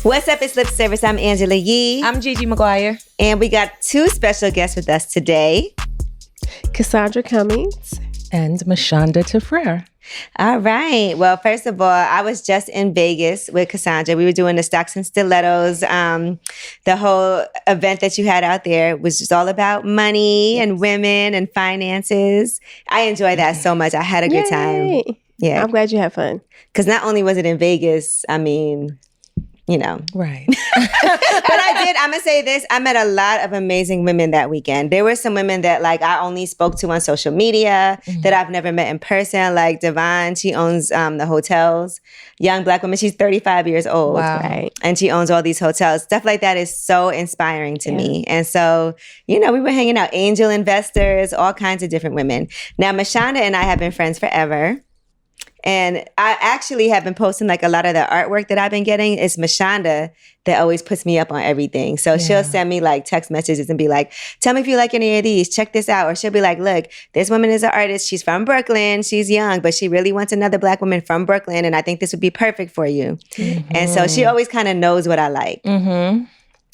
What's up? It's Lip Service. I'm Angela Yee. I'm Gigi Maguire. And we got two special guests with us today. Cassandra Cummings. And Mashonda Tifrere. All right. Well, first of all, I was just in Vegas with Cassandra. We were doing the Stocks and Stilettos. The whole event that you had out there was just all about money and women and finances. I enjoyed that so much. I had a good time. Yeah. I'm glad you had fun. Because not only was it in Vegas, I mean, you know. Right. But I'm going to say this. I met a lot of amazing women that weekend. There were some women that I only spoke to on social media that I've never met in person. Like Devon, she owns the hotels. Young Black woman. She's 35 years old. Wow. Right? And she owns all these hotels. Stuff like that is so inspiring to me. And so, we were hanging out. Angel investors, all kinds of different women. Now, Mashonda and I have been friends forever. And I actually have been posting a lot of the artwork that I've been getting. It's Mashonda that always puts me up on everything. So she'll send me text messages and be like, tell me if you like any of these, check this out. Or she'll be like, look, this woman is an artist. She's from Brooklyn. She's young, but she really wants another Black woman from Brooklyn. And I think this would be perfect for you. Mm-hmm. And so she always kind of knows what I like. Mm-hmm.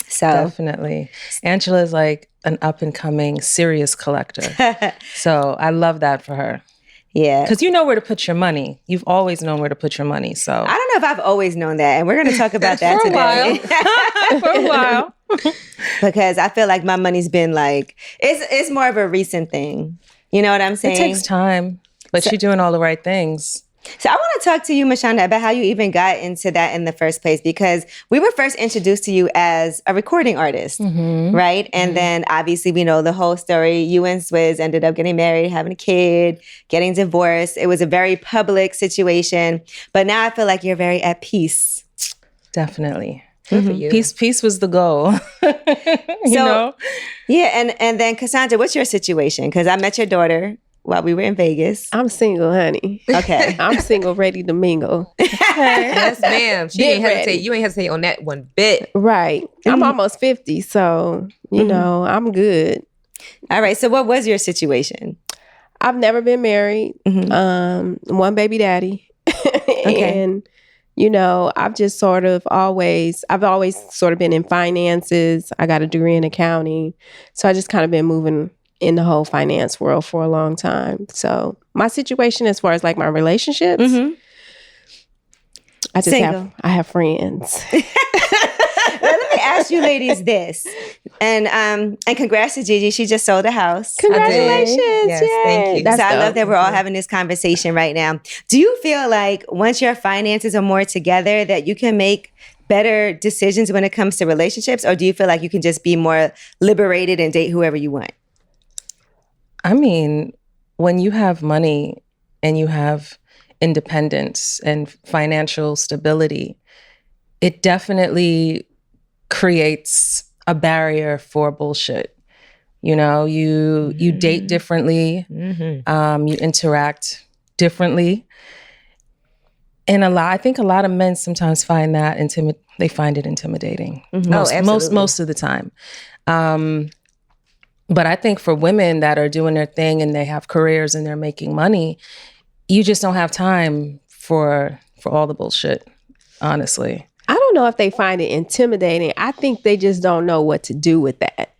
So definitely. Angela is an up and coming serious collector. So I love that for her. Yeah. Because you know where to put your money. You've always known where to put your money. So I don't know if I've always known that. And we're going to talk about that today. For a while. Because I feel like my money's been it's more of a recent thing. You know what I'm saying? It takes time. But you're doing all the right things. So I want to talk to you, Mashonda, about how you even got into that in the first place, because we were first introduced to you as a recording artist, right? And then obviously we know the whole story. You and Swizz ended up getting married, having a kid, getting divorced. It was a very public situation. But now I feel like you're very at peace. Definitely. Good for you. Peace was the goal. you know? Yeah, and then Cassandra, what's your situation? Because I met your daughter while we were in Vegas. I'm single, honey. Okay. I'm single, ready to mingle. Yes, ma'am. She ain't hesitate. You ain't hesitate on that one bit. Right. I'm almost 50, so, you know, I'm good. All right. So what was your situation? I've never been married. One baby daddy. And, I've just always sort of been in finances. I got a degree in accounting. So I just kind of been moving in the whole finance world for a long time. So my situation as far as my relationships, I have friends. Let me ask you ladies this. And congrats to Gigi. She just sold a house. Congratulations. Yes, thank you. So I love that we're all having this conversation right now. Do you feel like once your finances are more together that you can make better decisions when it comes to relationships? Or do you feel like you can just be more liberated and date whoever you want? I mean, when you have money and you have independence and financial stability, it definitely creates a barrier for bullshit. You date differently, you interact differently. And I think a lot of men sometimes find that they find it intimidating. Most of the time. But I think for women that are doing their thing and they have careers and they're making money, you just don't have time for all the bullshit, honestly. I don't know if they find it intimidating. I think they just don't know what to do with that.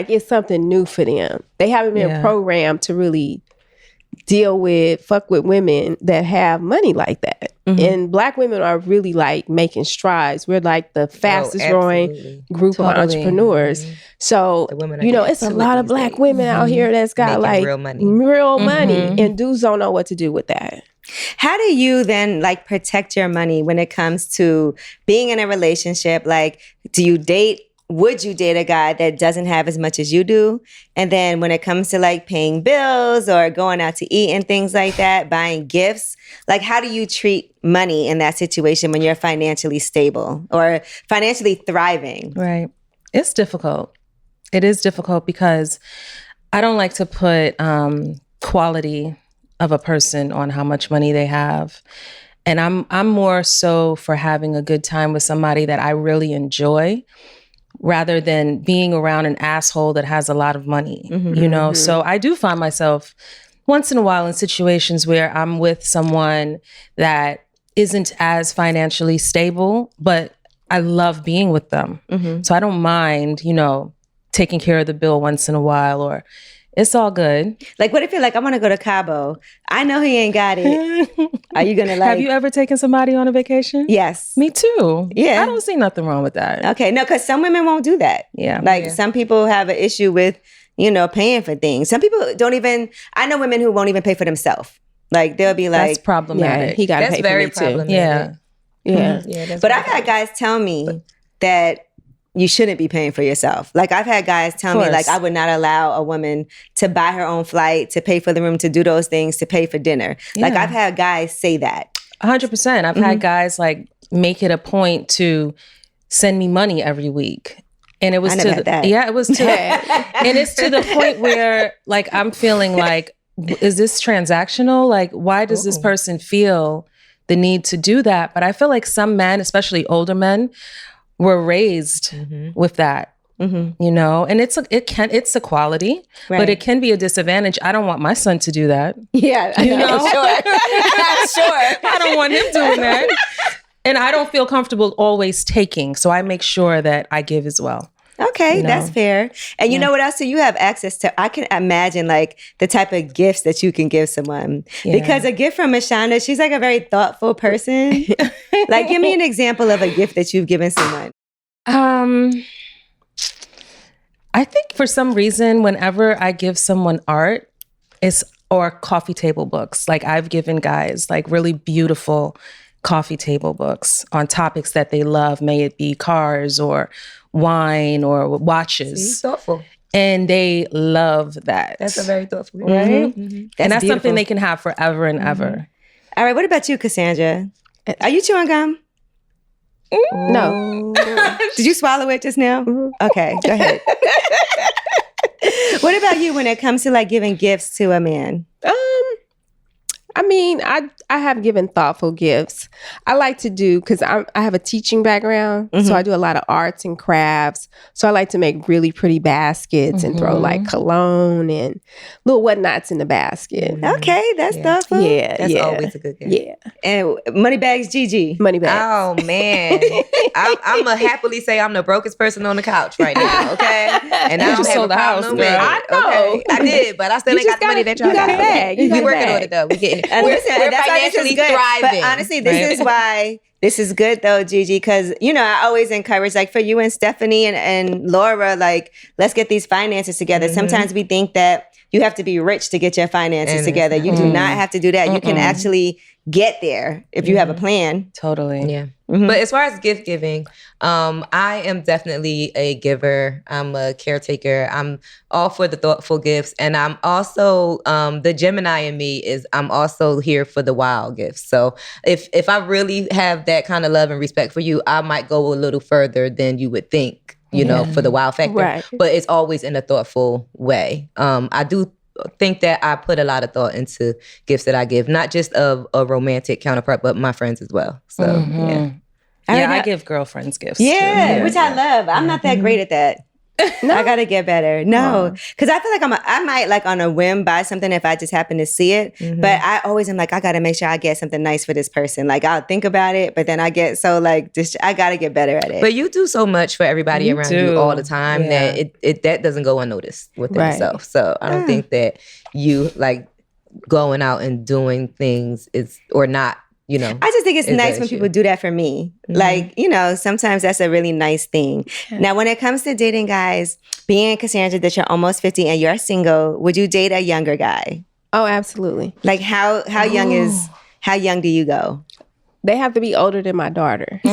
It's something new for them. They haven't been programmed to really fuck with women that have money like that. And Black women are really making strides. We're the fastest growing group of entrepreneurs. So, it's a lot of Black women out here that's got real money and dudes don't know what to do with that. How do you then protect your money when it comes to being in a relationship? Would you date a guy that doesn't have as much as you do? And then when it comes to paying bills or going out to eat and things like that, buying gifts, how do you treat money in that situation when you're financially stable or financially thriving? Right. It's difficult. It is difficult because I don't like to put quality of a person on how much money they have. And I'm more so for having a good time with somebody that I really enjoy, rather than being around an asshole that has a lot of money, So I do find myself once in a while in situations where I'm with someone that isn't as financially stable, but I love being with them. So I don't mind, taking care of the bill once in a while, or it's all good. Like, what if you're like, I want to go to Cabo. I know he ain't got it. Are you going to like... Have you ever taken somebody on a vacation? Yes. Me too. Yeah. I don't see nothing wrong with that. Okay. No, because some women won't do that. Yeah. Like some people have an issue with, paying for things. Some people don't even... I know women who won't even pay for themselves. Like they'll be like... That's problematic. Yeah, he got to pay for me too. Yeah. Yeah. But I've had guys tell me that you shouldn't be paying for yourself. Like I've had guys tell me like I would not allow a woman to buy her own flight, to pay for the room, to do those things, to pay for dinner. Like I've had guys say that. 100%. I've had guys like make it a point to send me money every week. And it was and it's to the point where like I'm feeling like, is this transactional? Like why does this person feel the need to do that? But I feel like some men, especially older men, were raised with that, and it's a quality, but it can be a disadvantage. I don't want my son to do that. Yeah, you know? Sure. I don't want him doing that. And I don't feel comfortable always taking. So I make sure that I give as well. Okay, that's fair. And you know what else? So you have access to, I can imagine like the type of gifts that you can give someone. Because a gift from Mashonda, she's like a very thoughtful person. Like give me an example of a gift that you've given someone. I think for some reason, whenever I give someone art, or coffee table books. Like I've given guys like really beautiful coffee table books on topics that they love, may it be cars or wine or watches. See, thoughtful. And they love that. That's a very thoughtful, right? And that's beautiful. Something they can have forever and ever. All right, what about you, Cassandra? Are you chewing gum? No. Did you swallow it just now? Okay, go ahead. What about you when it comes to like giving gifts to a man? I mean, I have given thoughtful gifts. I like to do, because I have a teaching background, so I do a lot of arts and crafts. So I like to make really pretty baskets and throw like cologne and little whatnots in the basket. Okay, that's thoughtful. Yeah, that's always a good gift. Yeah. And money bags, Gigi. Money bags. Oh, man. I'm going to happily say I'm the brokest person on the couch right now, okay? And I don't have a problem with it. I know. Okay? I did, but I still ain't got the money that y'all got. We working on it, though. We getting and we're that's financially good. thriving. But honestly, this is why this is good though, Gigi, because I always encourage, like for you and Stephanie and Laura, like let's get these finances together. Sometimes we think that you have to be rich to get your finances together. You do not have to do that. You can actually get there if you have a plan. Totally. Yeah. But as far as gift giving, I am definitely a giver. I'm a caretaker. I'm all for the thoughtful gifts. And I'm also, the Gemini in me is I'm also here for the wild gifts. So if I really have that kind of love and respect for you, I might go a little further than you would think, for the wow factor. Right. But it's always in a thoughtful way. I do think that I put a lot of thought into gifts that I give, not just of a romantic counterpart, but my friends as well. So, I give girlfriends gifts too. Yeah, which I love. I'm not that great at that. No. I gotta get better. No, because I feel like I might like on a whim buy something if I just happen to see it. But I always am like, I gotta make sure I get something nice for this person. Like I'll think about it, but then I get so like I gotta get better at it. But you do so much for everybody around you all the time that it that doesn't go unnoticed within itself. So I don't think that you like going out and doing things is or not. I just think it's nice when people do that for me. Like, sometimes that's a really nice thing. Now, when it comes to dating guys, being Cassandra that you're almost 50 and you're single, would you date a younger guy? Oh, absolutely. Like how young do you go? They have to be older than my daughter. So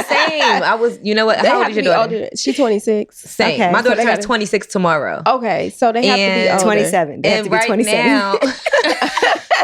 same. I was, how old is your daughter? She's 26. Same. Okay, my daughter turns 26 tomorrow. Okay, so they have to be older. 27. They have to be 27.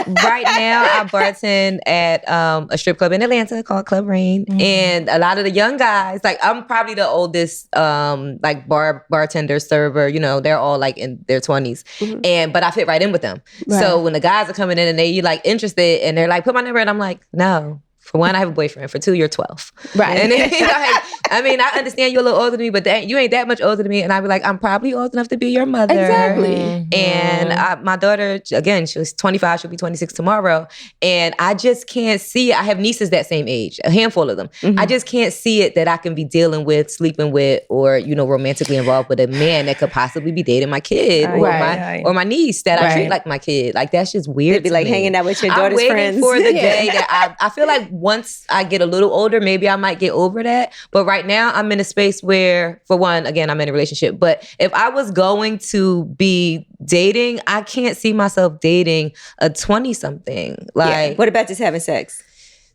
Right now, I bartend at a strip club in Atlanta called Club Greene. And a lot of the young guys, like I'm probably the oldest like bartender, server, they're all like in their 20s. But I fit right in with them. Right. So when the guys are coming in and they like interested and they're like, put my number in, I'm like, no. For one, I have a boyfriend. For two, you're 12. Right. And then, like, I mean, I understand you're a little older than me, but you ain't that much older than me. And I'd be like, I'm probably old enough to be your mother. Exactly. And my daughter, again, she was 25. She'll be 26 tomorrow. And I just can't see it. I have nieces that same age, a handful of them. I just can't see it that I can be dealing with, sleeping with, or, you know, romantically involved with a man that could possibly be dating my kid or my niece that I treat like my kid. Like, that's just weird. It'd be like hanging out with your daughter's I'm waiting friends. for the day that I feel like once I get a little older, maybe I might get over that. But right now I'm in a space where, for one, again, I'm in a relationship. But if I was going to be dating, I can't see myself dating a 20-something. Like, what about just having sex?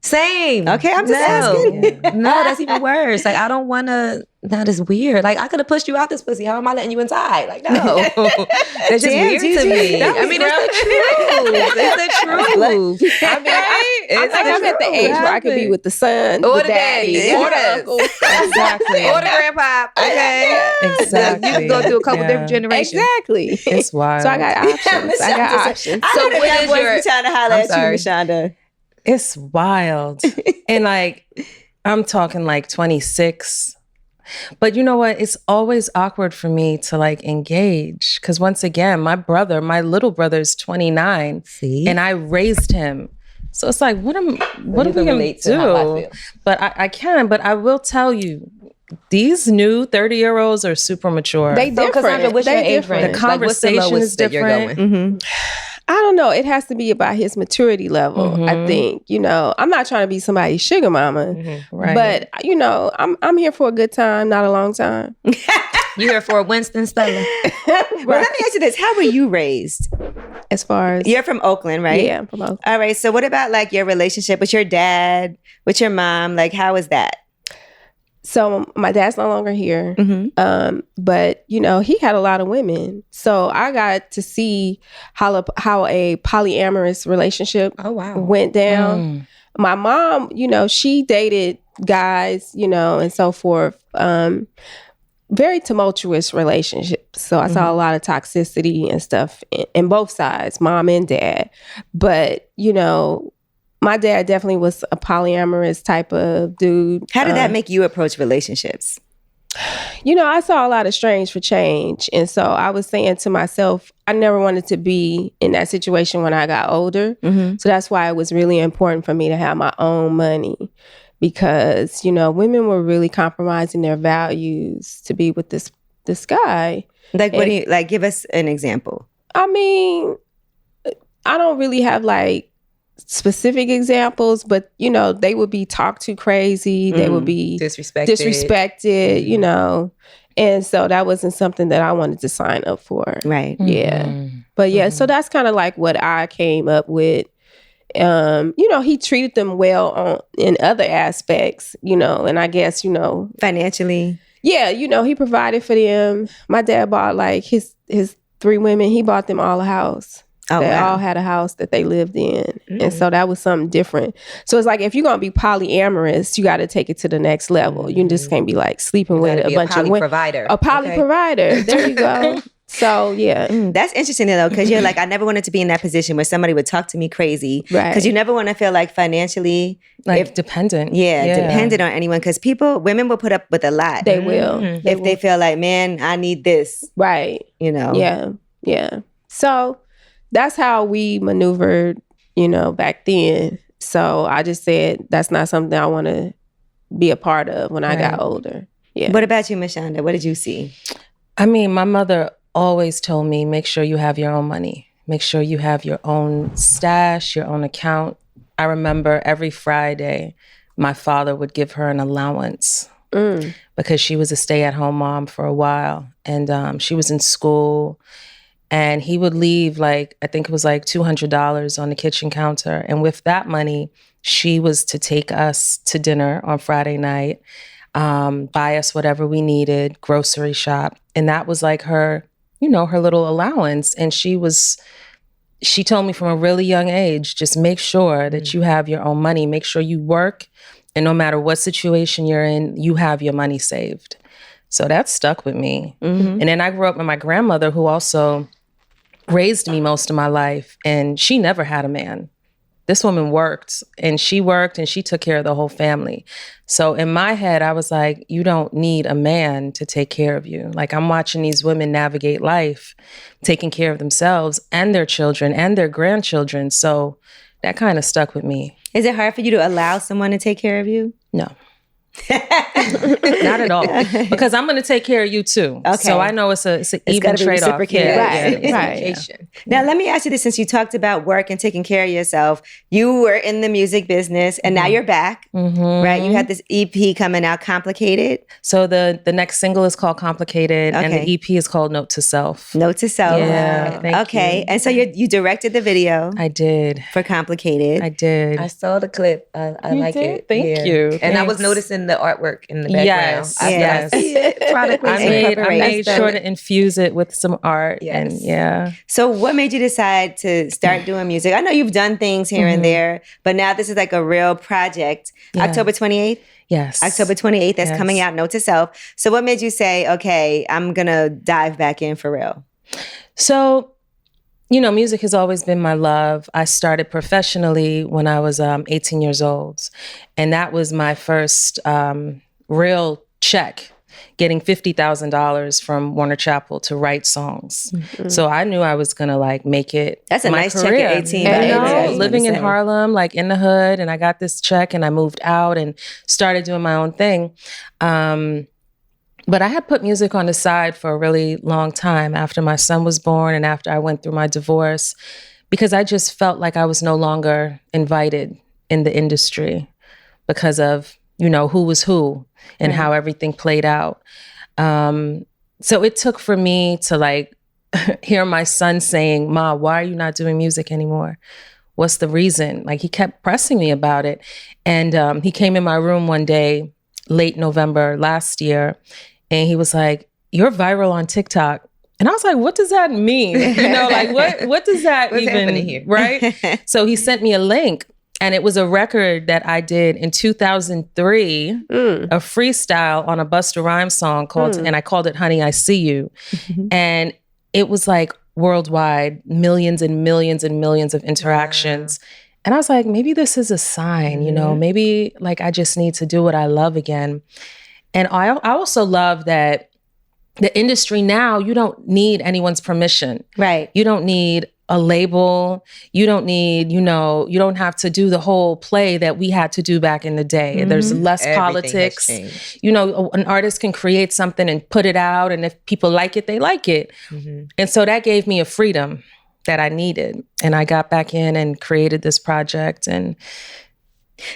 Same. Okay, I'm just asking. No, that's even worse. Like, I don't want to. That is weird. Like, I could have pushed you out this pussy. How am I letting you inside? Like, no. That's just weird to me. I mean, it's the truth. It's the truth. I mean, I'm at the age where I could be with the son, or the daddy, or the uncle. Exactly. Or the grandpa. Okay. Exactly. You can go through a couple different generations. Exactly. It's wild. So I got options. I got options. So what what is boys your- be trying to holler I'm at sorry. you, Mashonda? It's wild. And like, I'm talking like 26. But you know what? It's always awkward for me to like engage. Because once again, my little brother is 29. See? And I raised him. So it's like, what are we going to do? But I can. But I will tell you, these new 30-year-olds are super mature. They different. Cassandra, what's your They age different. range? The conversation is different. I don't know. It has to be about his maturity level. I think, you know, I'm not trying to be somebody's sugar mama, Right. but you know, I'm here for a good time, not a long time. You here for a Winston Stella? Well, let me ask you this. How were you raised? As far as You're from Oakland, right? yeah, I'm from Oakland. All right. So what about like your relationship with your dad, with your mom? Like, how was that? So my dad's no longer here, but you know he had a lot of women. So I got to see how a polyamorous relationship went down. My mom, you know, she dated guys, you know, and so forth. Very tumultuous relationships. So I saw a lot of toxicity and stuff in both sides, mom and dad. But you know, my dad definitely was a polyamorous type of dude. How did that make you approach relationships? You know, I saw a lot of strange for change. And so I was saying to myself, I never wanted to be in that situation when I got older. So that's why it was really important for me to have my own money. Because, you know, women were really compromising their values to be with this guy. Like, what do you, like, give us an example. I mean, I don't really have like specific examples, but you know, they would be talked to crazy. They would be disrespected, you know. And so that wasn't something that I wanted to sign up for. Right. Yeah. But yeah, so that's kind of like what I came up with. You know, he treated them well in other aspects, you know, and I guess, you know, financially. Yeah, you know, he provided for them. My dad bought like his 3 women, he bought them all a house. They all had a house that they lived in. And so that was something different. So it's like, if you're going to be polyamorous, you got to take it to the next level. You just can't be like sleeping with a bunch of women. A poly provider. There you go. So, yeah. That's interesting though, because you're like, I never wanted to be in that position where somebody would talk to me crazy. Right. Because you never want to feel like financially. Like dependent. Dependent on anyone. Because women will put up with a lot. They will. If they feel like, man, I need this. Right. You know? Yeah. Yeah. So that's how we maneuvered, you know, back then. So I just said, that's not something I want to be a part of when I got older. Yeah. What about you, Mashonda? What did you see? I mean, my mother always told me, make sure you have your own money. Make sure you have your own stash, your own account. I remember every Friday, my father would give her an allowance because she was a stay-at-home mom for a while. And she was in school. And he would leave like, I think it was like $200 on the kitchen counter. And with that money, she was to take us to dinner on Friday night, buy us whatever we needed, grocery shop. And that was like her, you know, her little allowance. And she told me from a really young age, just make sure that you have your own money, make sure you work. And no matter what situation you're in, you have your money saved. So that stuck with me. And then I grew up with my grandmother, who also raised me most of my life, and she never had a man. this woman worked and she took care of the whole family. So in my head, I was like, you don't need a man to take care of you. Like, I'm watching these women navigate life, taking care of themselves and their children and their grandchildren. So that kind of stuck with me. Is it hard for you to allow someone to take care of you? No. Not at all, because I'm going to take care of you too. Okay. So I know it's an even trade-off. Right. Now, let me ask you this: since you talked about work and taking care of yourself, you were in the music business, and now you're back, right? You had this EP coming out, Complicated. So the next single is called Complicated, and the EP is called Note to Self. Note to Self. Yeah. Thank you. And so you directed the video. I did. For Complicated. I did. I saw the clip. I like it. Thank you. And I was noticing the artwork in the background. Yes. I made sure to infuse it with some art. Yes. And yeah. So what made you decide to start doing music? I know you've done things here and there, but now this is like a real project. Yeah. October 28th? Yes. October 28th, that's coming out, Note to Self. So what made you say, okay, I'm going to dive back in for real? So, you know, music has always been my love. I started professionally when I was 18 years old. And that was my first real check, getting $50,000 from Warner Chappell to write songs. So I knew I was going to like make it. That's a nice career. check at 18. Living in Harlem, like in the hood. And I got this check and I moved out and started doing my own thing. But I had put music on the side for a really long time after my son was born and after I went through my divorce, because I just felt like I was no longer invited in the industry because of, you know, who was who and how everything played out. So it took for me to like hear my son saying, "Ma, why are you not doing music anymore? What's the reason?" Like, he kept pressing me about it. And he came in my room one day, late November last year, and he was like, "You're viral on TikTok." And I was like, what does that mean? You know, like, what does that What's even, happening here? Right? So he sent me a link, and it was a record that I did in 2003, a freestyle on a Busta Rhymes song called, and I called it Honey, I See You. And it was like worldwide, millions and millions and millions of interactions. And I was like, maybe this is a sign, you know, maybe like I just need to do what I love again. And I also love that the industry now, you don't need anyone's permission. Right. You don't need a label. You don't need, you know, you don't have to do the whole play that we had to do back in the day. There's less politics. You know, an artist can create something and put it out, and if people like it, they like it. And so that gave me a freedom that I needed. And I got back in and created this project. And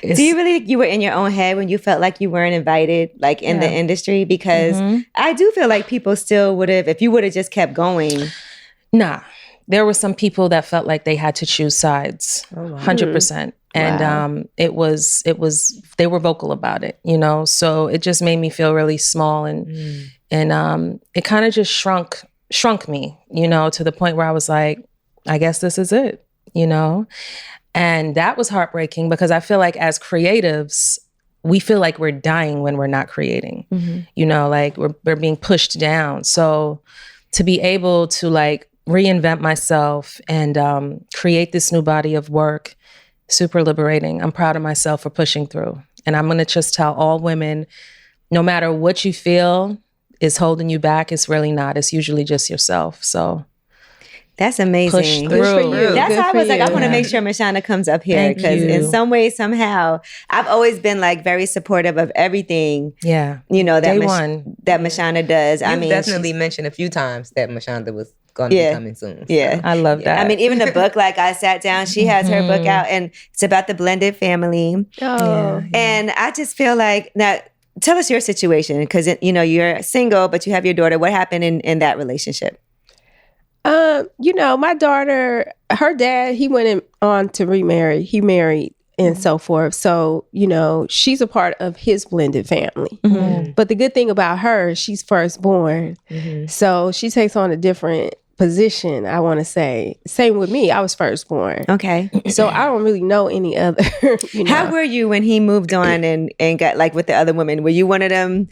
do you really, you were in your own head when you felt like you weren't invited, like in the industry? Because I do feel like people still would have, if you would have just kept going. Nah, there were some people that felt like they had to choose sides, 100%. And it was, they were vocal about it, you know? So it just made me feel really small, and it kind of just shrunk me, you know, to the point where I was like, I guess this is it, you know? And that was heartbreaking, because I feel like as creatives, we feel like we're dying when we're not creating, you know, like we're being pushed down. So to be able to like reinvent myself and create this new body of work, super liberating. I'm proud of myself for pushing through. And I'm going to just tell all women, no matter what you feel is holding you back, it's really not. It's usually just yourself. So that's amazing. Push through. That's how I was like, I want to make sure Mashonda comes up here, because in some way, somehow, I've always been like very supportive of everything. Yeah, you know, that that Mashonda does. You've I mean, definitely mentioned a few times that Mashonda was going to be coming soon. So. Yeah, I love that. I mean, even the book, like I sat down, she has her book out, and it's about the blended family. And I just feel like now. Tell us your situation, because you know you're single, but you have your daughter. What happened in that relationship? You know, my daughter, her dad, he went on to remarry. He married and so forth. So, you know, she's a part of his blended family. But the good thing about her, she's firstborn. So she takes on a different position, I want to say. Same with me. I was firstborn. Okay. So I don't really know any other. You know? How were you when he moved on and got like with the other women? Were you one of them?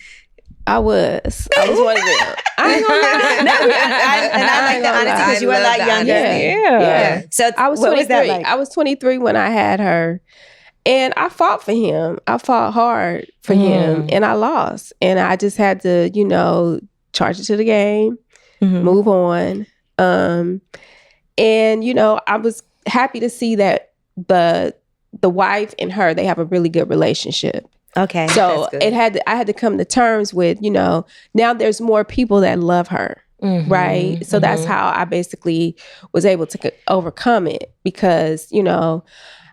I was one of them. I ain't gonna lie. I like the honesty because you were a lot younger. Yeah. So I was 23. what was that like? I was 23 when I had her. And I fought for him. I fought hard for him, and I lost. And I just had to, charge it to the game, move on. And, I was happy to see that the wife and her, they have a really good relationship. Okay. So I had to come to terms with, now there's more people that love her. Right. So that's how I basically was able to overcome it because,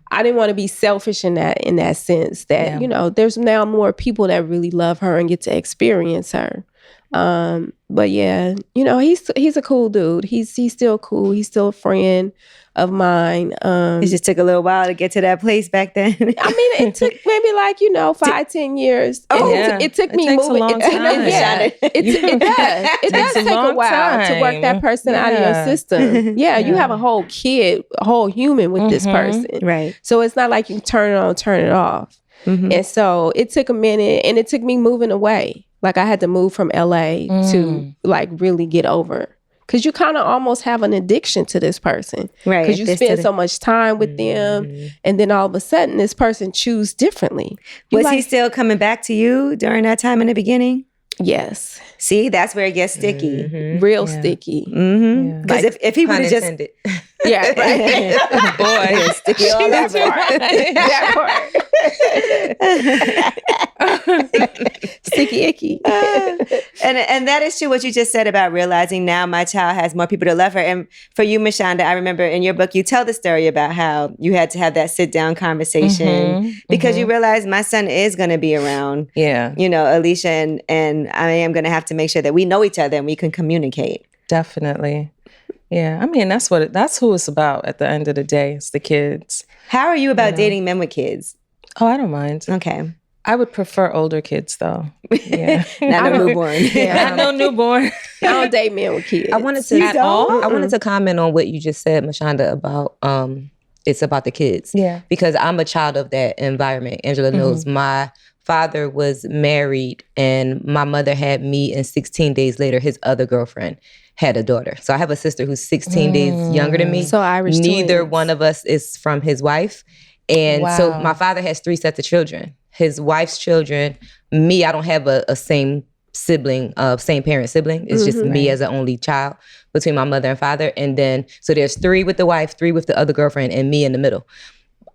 I didn't want to be selfish in that sense that, there's now more people that really love her and get to experience her. But yeah, he's a cool dude. He's still cool. He's still a friend of mine. It just took a little while to get to that place back then. I mean, it took maybe 5-10 years. It took me takes moving. a long time. It does. It does take a while to work that person out of your system. Yeah, you have a whole kid, a whole human with this person. Right. So it's not like you turn it on, turn it off. And so it took a minute, and it took me moving away. Like I had to move from LA to really get over. Because you kind of almost have an addiction to this person. Right. Because you spend so much time with them. And then all of a sudden, this person choose differently. Was he still coming back to you during that time in the beginning? Yes. See, that's where it gets sticky. Real sticky. Because if he would have just... Yeah, right. Boy, sticky on that part. Sticky icky. And that is true what you just said about realizing now my child has more people to love her. And for you, Mashonda, I remember in your book, you tell the story about how you had to have that sit down conversation because you realized my son is going to be around. Yeah. Alicia and I am going to have to make sure that we know each other and we can communicate. Definitely. Yeah, I mean, that's who it's about at the end of the day. It's the kids. How are you about dating men with kids? Oh, I don't mind. Okay. I would prefer older kids, though. Yeah. Not no newborn. Not no newborn. I don't date men with kids. I wanted to comment on what you just said, Mashonda, about it's about the kids. Yeah. Because I'm a child of that environment. Angela knows my father was married and my mother had me, and 16 days later, his other girlfriend had a daughter. So I have a sister who's 16 days younger than me. So Irish Neither twins. one of us is from his wife. And so my father has 3 sets of children. His wife's children, me, I don't have a same sibling, same parent sibling. It's just me as an only child between my mother and father. And then, so there's 3 with the wife, 3 with the other girlfriend, and me in the middle.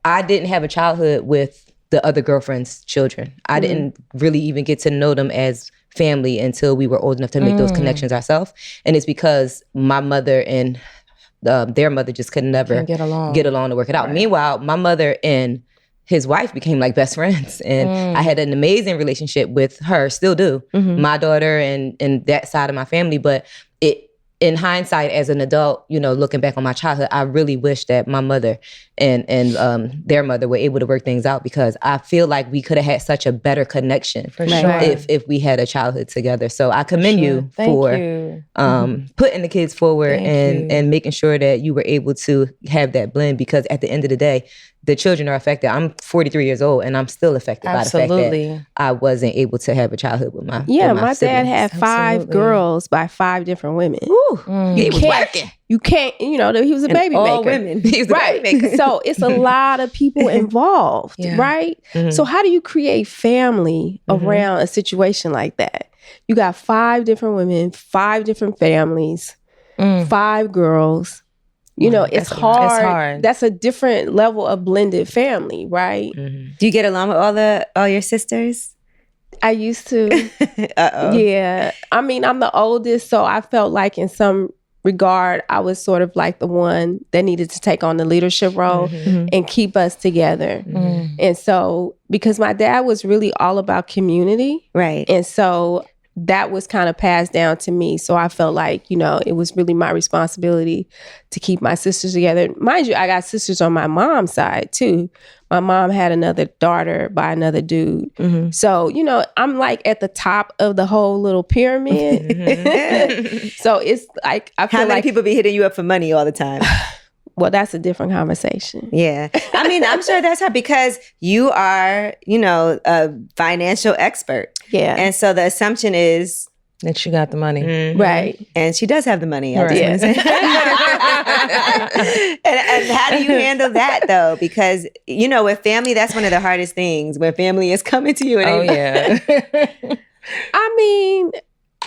I didn't have a childhood with the other girlfriend's children. I didn't really even get to know them as family until we were old enough to make those connections ourselves. And it's because my mother and their mother just could never get along to work it out. Right. Meanwhile, my mother and his wife became like best friends. And I had an amazing relationship with her, still do, my daughter and that side of my family. But in hindsight, as an adult, looking back on my childhood, I really wish that my mother and their mother were able to work things out, because I feel like we could have had such a better connection for sure if we had a childhood together. So I commend you for putting the kids forward and making sure that you were able to have that blend, because at the end of the day, the children are affected. I'm 43 years old and I'm still affected by the fact that I wasn't able to have a childhood with my my siblings. dad had 5 girls by 5 different women. He was working. You can't, he was a baby all maker. Women. He was a baby maker. So it's a lot of people involved, right? So how do you create family around a situation like that? You got 5 different women, 5 different families, 5 girls. It's hard. It's hard. That's a different level of blended family, right? Do you get along with all your sisters? I used to. Uh-oh. Yeah. I mean, I'm the oldest, so I felt like in some regard, I was sort of like the one that needed to take on the leadership role and keep us together. And so, because my dad was really all about community. Right. And so that was kind of passed down to me. So I felt like, it was really my responsibility to keep my sisters together. Mind you, I got sisters on my mom's side too. My mom had another daughter by another dude. So, I'm like at the top of the whole little pyramid. So it's like, I feel How many like people be hitting you up for money all the time? Well, that's a different conversation. Yeah. I mean, I'm sure that's hard because you are, you know, a financial expert. Yeah. And so the assumption is that she got the money. Mhm. Right. and she does have the money. I Right. just want to say. and how do you handle that though? Because, you know, with family, that's one of the hardest things when family is coming to you. And Oh, yeah. I mean,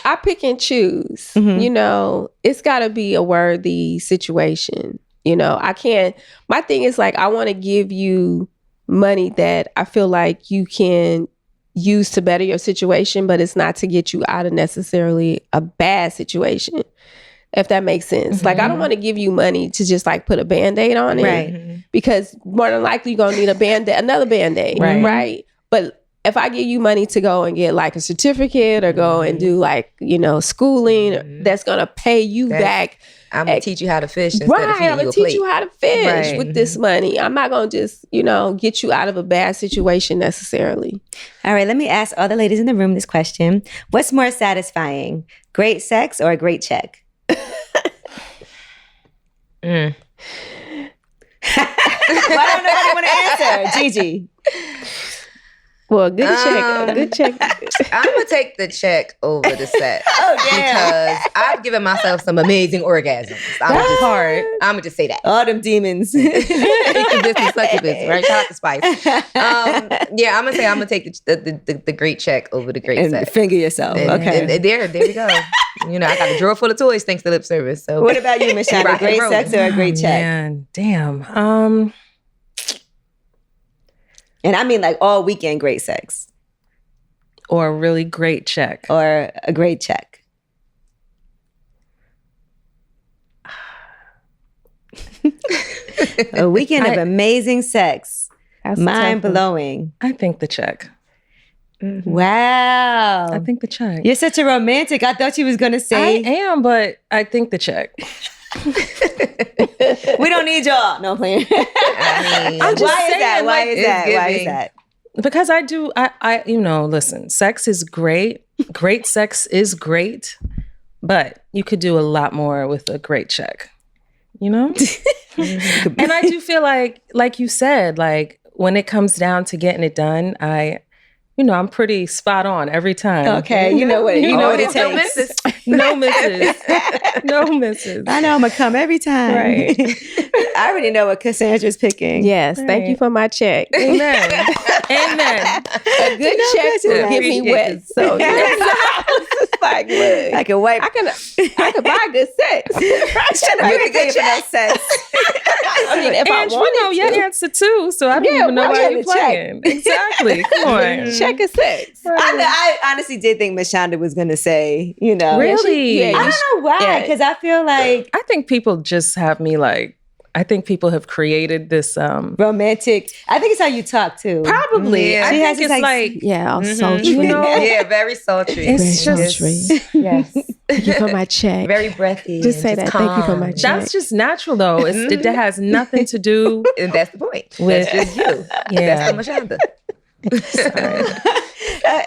I pick and choose. Mhm. You know, it's got to be a worthy situation. You know, I can't. My thing is like, I want to give you money that I feel like you can use to better your situation, but it's not to get you out of necessarily a bad situation, if that makes sense. Like, I don't want to give you money to just like put a Band-Aid on it. Right. Because more than likely you're going to need another Band-Aid. Right. Right. But if I give you money to go and get like a certificate or go and do like, you know, schooling, that's going to pay you back. I'm going to teach you how to fish instead of Right, feeding I'm you going a to teach plate. you how to fish Right. with this money. I'm not going to just, you know, get you out of a bad situation necessarily. All right, let me ask all the ladies in the room this question. What's more satisfying, great sex or a great check? Mm. Why don't nobody want to answer? Gigi. Well, a good check. A good check. I'm going to take the check over the sex. Oh, damn. Because I've given myself some amazing orgasms. I'm going to just say that. All them demons. Business, succubus, right? Shout out to Spice. Yeah, I'm gonna take the great check over the great And sex. finger yourself. Okay. And there we go. You know, I got a drawer full of toys thanks to lip service. So What about you, Mashonda? Rock and Great roll. sex or a great check? Man, damn. And I mean like all weekend great sex Or a really great check. or a great check. A weekend of amazing sex. That's a tough one. Mind blowing. I think the check. Wow. I think the check. You're such a romantic. I thought you was going to I say, am, but I think the check. we don't need y'all. No, I'm playing. I mean, I'm just Why is saying, that? Why like, is it's that? Why is giving. that? Because I you know, listen, sex is great. Great sex is great, but you could do a lot more with a great check, you know? And I do feel like you said, like when it comes down to getting it done, I'm pretty spot on every time. Okay, you know what it takes. No misses. No misses. No misses. I know I'm gonna come every time. Right. I already know what Cassandra's picking. Yes, thank you Right. for my check. Amen. Amen. A good No check question. will get me wet. So it's like, look, I can wipe. I can buy good sex. You ain't paying for no sex. I mean, if I And you know wanted your to, answer too, so I don't Yeah, even know why why you you're had to check? playing. Exactly. Come on. check a sex. I honestly did think Mashonda was gonna say, you know. Really? Yeah, I don't know why, Yeah. because I feel like I think people just have me like, I think people have created this romantic. I think it's how you talk too. probably. Yeah. I She has think this, it's like, like Yeah, I'll Mhm. sultry. You know? Yeah, very sultry. It's Very just sultry. Yes. Thank you for my check. Very breathy. Just and say that. Thank you for my calm. check. that's just natural though. It has nothing to do And that's the point. with That's just you. Yeah. That's the Mashonda.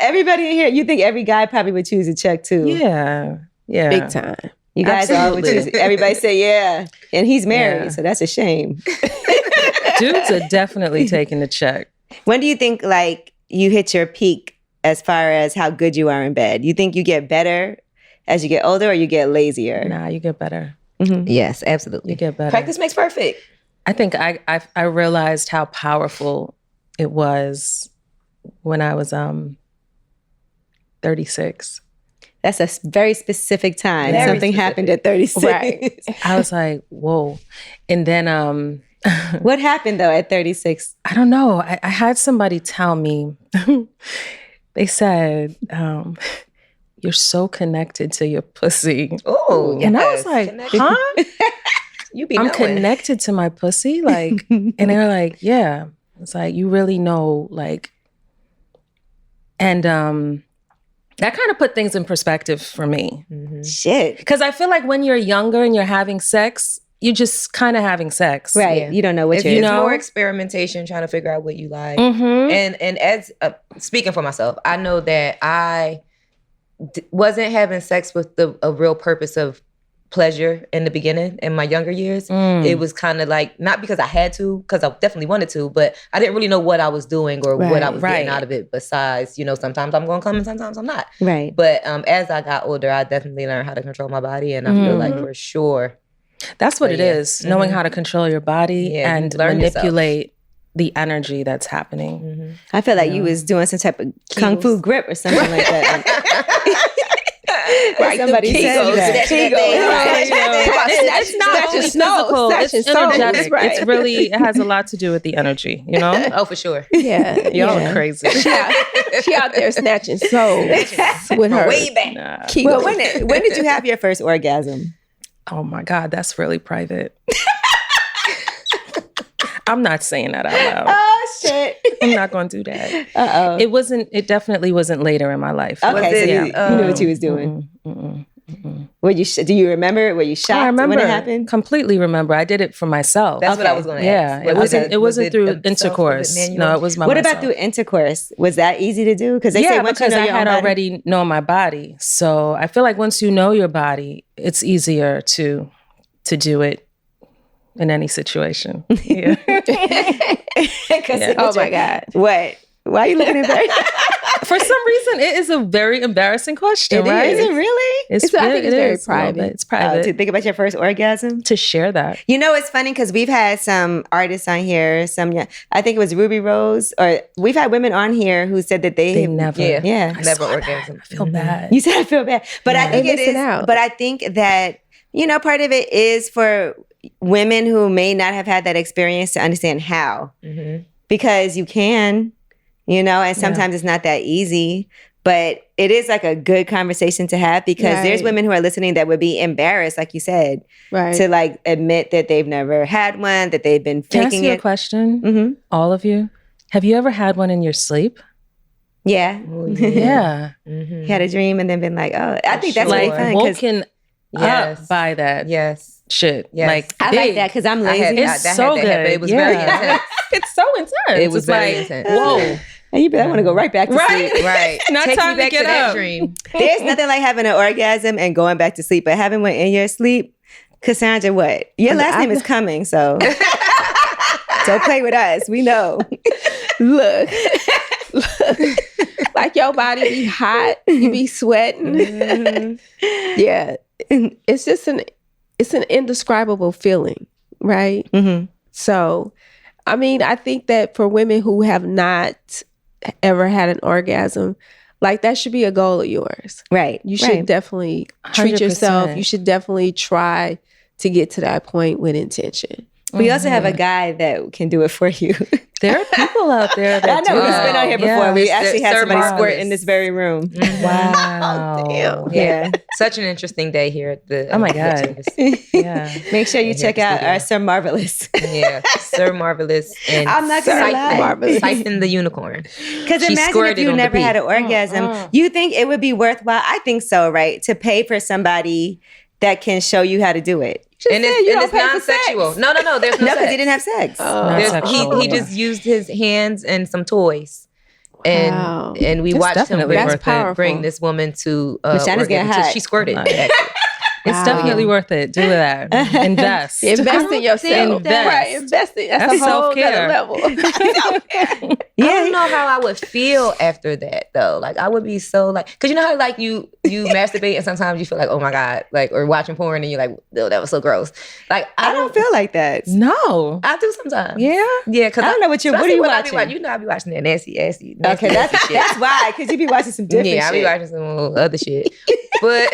Everybody in here, you think every guy probably would choose a check too? Yeah. Yeah. Big time. You guys all would Absolutely. choose. Everybody say yeah, and he's married, Yeah. so that's a shame. Dudes are definitely taking the check. When do you think like you hit your peak as far as how good you are in bed? You think you get better as you get older, or you get lazier? Nah, you get better. Mhm. Yes, absolutely. You get better. Practice makes perfect. I think I realized how powerful it was when I was 36. That's a very specific time. Very Something happened at 36. Right. I was like, whoa. And then What happened though at 36? I don't know. I had somebody tell me, they said, you're so connected to your pussy. Oh, And I was like, huh? You be I'm knowing. connected to my pussy? Like, and they're like, yeah. It's like, you really know, like, and that kind of put things in perspective for me. Shit. Because I feel like when you're younger and you're having sex, you're just kind of having sex. Right. Yeah. You don't know what It's, you're you it's know? more experimentation, trying to figure out what you like. Mm-hmm. And as speaking for myself, I know that I wasn't having sex with a real purpose of pleasure in the beginning in my younger years. It was kind of like, not because I had to, because I definitely wanted to, but I didn't really know what I was doing or what I was getting out of it, besides, sometimes I'm going to come and sometimes I'm not. Right. But as I got older, I definitely learned how to control my body, and I feel like for sure. That's what it is, knowing how to control your body and manipulate the energy that's happening. I feel like you was doing some type of kung fu grip or something like that. Right, somebody said that. It's not only physical, it's energetic. Right. It's really, it has a lot to do with the energy, Oh, for sure. Yeah. Y'all are crazy. She out there snatching souls with her way back. Well, when did you have your first orgasm? Oh my God, that's really private. I'm not saying that out loud. Oh shit! I'm not going to do that. Uh-oh. It definitely wasn't later in my life. Okay, so you knew what you was doing. Were you? Do you remember? Were you shocked I remember, when it happened? Completely remember. I did it for myself. That's what I was going to ask. Yeah, it wasn't through intercourse. No, it was my. What about through intercourse? Was that easy to do? Because they say once you know your own body. Already known my body, so I feel like once you know your body, it's easier to do it in any situation. Yeah. Oh my God. What? Why are you looking at that? For some reason, it is a very embarrassing question, right? Is it really? I think it's very private. It's private. To think about your first orgasm? To share that. It's funny because we've had some artists on here, I think it was Ruby Rose, or we've had women on here who said that they never. Never orgasm. I feel bad. You said I feel bad. But I think it is. Out. But I think that, part of it is for women who may not have had that experience to understand how. Because you can, and sometimes it's not that easy. But it is like a good conversation to have, because there's women who are listening that would be embarrassed, like you said, to like admit that they've never had one, that they've been faking it. Can I ask you a question? All of you? Have you ever had one in your sleep? Yeah. Yeah. You had a dream and then been like, oh, I think that's really fun. Woken up by that. Yes. Shit. Yes. Like I like that because I'm lazy. It's so good. It was very intense. It's so intense. It was very intense. Whoa. And you be like, I want to go right back to sleep. Right. Not Take time me back to get to that up. dream. There's nothing like having an orgasm and going back to sleep, but having one in your sleep, Cassandra, what? Your last name is Cummings, so don't play with us. We know. Look. Like your body be hot, you be sweating. Yeah. It's just an indescribable feeling, right? So, I mean, I think that for women who have not ever had an orgasm, like that should be a goal of yours. Right. You should definitely treat 100%. yourself. You should definitely try to get to that point with intention. We also have a guy that can do it for you. There are people out there that I know do he's that. been on here before. Yeah. We actually had Sir somebody Marvelous. squirt in this very room. Wow. Damn. Yeah. Such an interesting day here at the. Oh my God. Yeah. Make sure you check out our Sir Marvelous. Yeah, Sir Marvelous and I'm not gonna lie. Siphon the unicorn. Because She imagine squirted if you on the never pee. had an orgasm, you think it would be worthwhile? I think so, right? To pay for somebody that can show you how to do it. And it's non-sexual. No, there's no No, because sex. he didn't have sex. Not sexual, He just used his hands and some toys. Wow. And we It's watched him definitely worth it. powerful. bring this woman to Mashonda's getting hot. she squirted. Nice. Actually. It's definitely worth it. Do that. Invest. Invest in yourself. Invest. Right, invest in that's That's a whole self-care. other level. I don't know how I would feel after that though. Like I would be so like, cause you know how like you masturbate and sometimes you feel like, oh my God, like, or watching porn and you're like, oh, that was so gross. Like I don't feel like that. No. I do sometimes. Yeah. Yeah, cause I don't know what are you watching? You know, I be watching that nasty Okay, nasty shit. that's why, because you be watching some different Yeah, I be shit. watching some other shit. But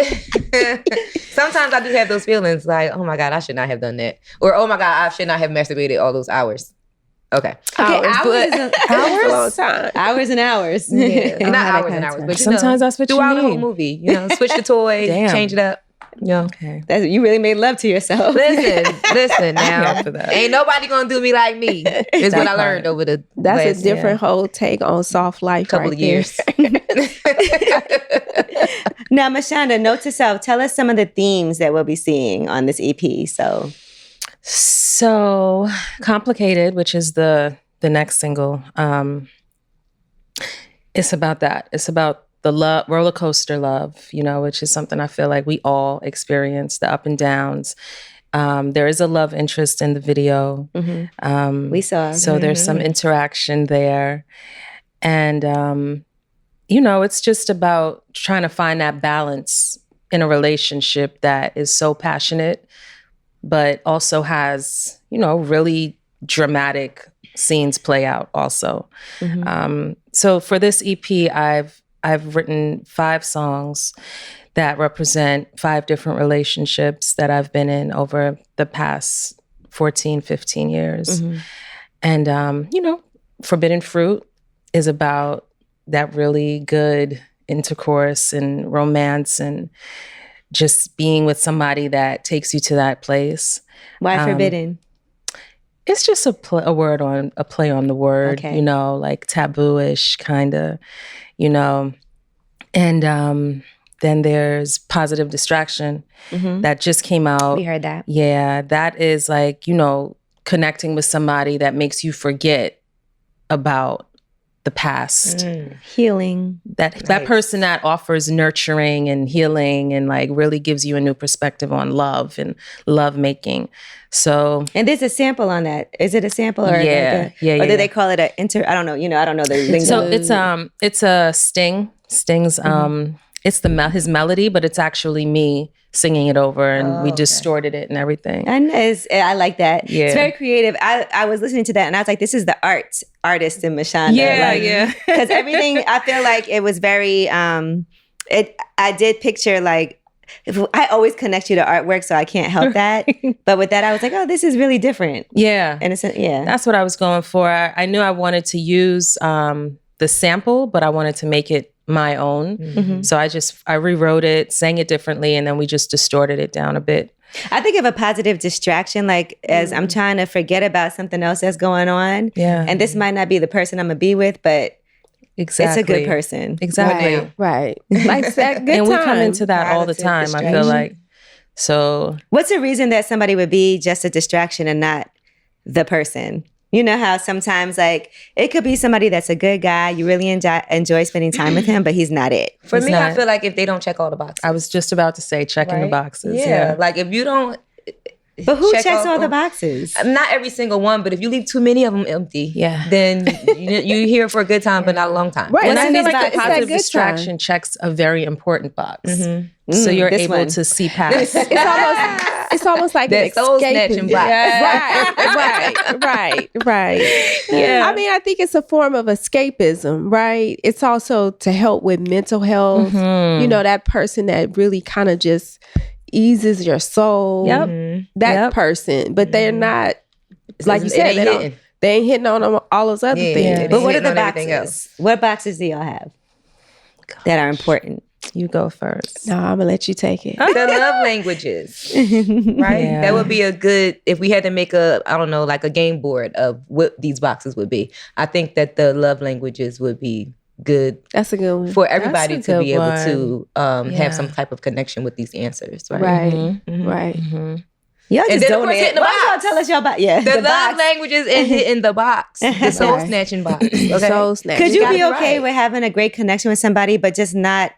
sometimes I do have those feelings like, oh my God, I should not have done that. Or, oh my God, I should not have masturbated all those hours. Okay. Hours, hours but is hours? A long time. Hours and hours. Yeah. I Not had hours that and kind of hours, time. but Sometimes that's what you throughout the whole need. movie. Switch the toy, Damn. change it up. Okay. You really made love to yourself. Listen now. here for that. Ain't nobody gonna do me like me. Is what I learned over the That's last a different whole take on soft life. couple right of years. Now, Mashonda, note to self, tell us some of the themes that we'll be seeing on this EP. So Complicated, which is the next single, it's about that. It's about the love, roller coaster love, you know, which is something I feel like we all experience, the up and downs. There is a love interest in the video. We saw. So there's some interaction there. And, you know, it's just about trying to find that balance in a relationship that is so passionate, but also has, you know, really dramatic scenes play out also. So for this EP, I've written 5 songs that represent 5 different relationships that I've been in over the past 14, 15 years. And, you know, Forbidden Fruit is about that really good intercourse and romance and just being with somebody that takes you to that place. Why forbidden? It's just a play on the word, you know, like taboo-ish kind of, you know. And then there's Positive Distraction that just came out. We heard that. Yeah, that is like, you know, connecting with somebody that makes you forget about the past. Healing. That person that offers nurturing and healing and like really gives you a new perspective on love and love making. So, and there's a sample on that. Is it a sample or or did they call it a I don't know. You know, I don't know the lingo. So it's a sting. Stings. It's his melody, but it's actually me singing it over, and we distorted it and everything. And I like that. Yeah. It's very creative. I was listening to that and I was like, this is the artist in Mashonda. Yeah. Because everything, I feel like it was very, I did picture like, I always connect you to artwork, so I can't help that. But with that, I was like, oh, this is really different. Yeah. And that's what I was going for. I knew I wanted to use the sample, but I wanted to make it my own. So I rewrote it, sang it differently, and then we just distorted it down a bit. I think of a positive distraction, like as I'm trying to forget about something else that's going on. Yeah. And this might not be the person I'm gonna be with, but exactly. it's a good person. Exactly. Right. Like that good and we time. come into that all the time, I feel like. So what's the reason that somebody would be just a distraction and not the person? You know how sometimes like it could be somebody that's a good guy, you really enjoy spending time with him, but he's not it. For me, I feel like if they don't check all the boxes. I was just about to say checking the boxes. Yeah. Like if you don't. But who checks all the boxes? Not every single one, but if you leave too many of them empty, then you're here for a good time, but not a long time. Right. And I feel it's like the positive good distraction time. checks a very important box. So you're able to see past. It's almost like that soul snatching box. Right. Yeah. I mean, I think it's a form of escapism, right? It's also to help with mental health. You know, that person that really kind of just eases your soul. That person. But they're not, like you said, they ain't hitting on all those other things. But what are the boxes? What boxes do y'all have that are important? You go first. No, I'm gonna let you take it. The love languages, right? Yeah. That would be a good, if we had to make like a game board of what these boxes would be. I think that the love languages would be good. That's a good one. For everybody to be able to have some type of connection with these answers, right? Right. Y'all just don't hit the box. Why y'all tell us y'all about the love languages and hitting the box, the soul snatching box. Okay? Soul snatching. Could you be okay with having a great connection with somebody, but just not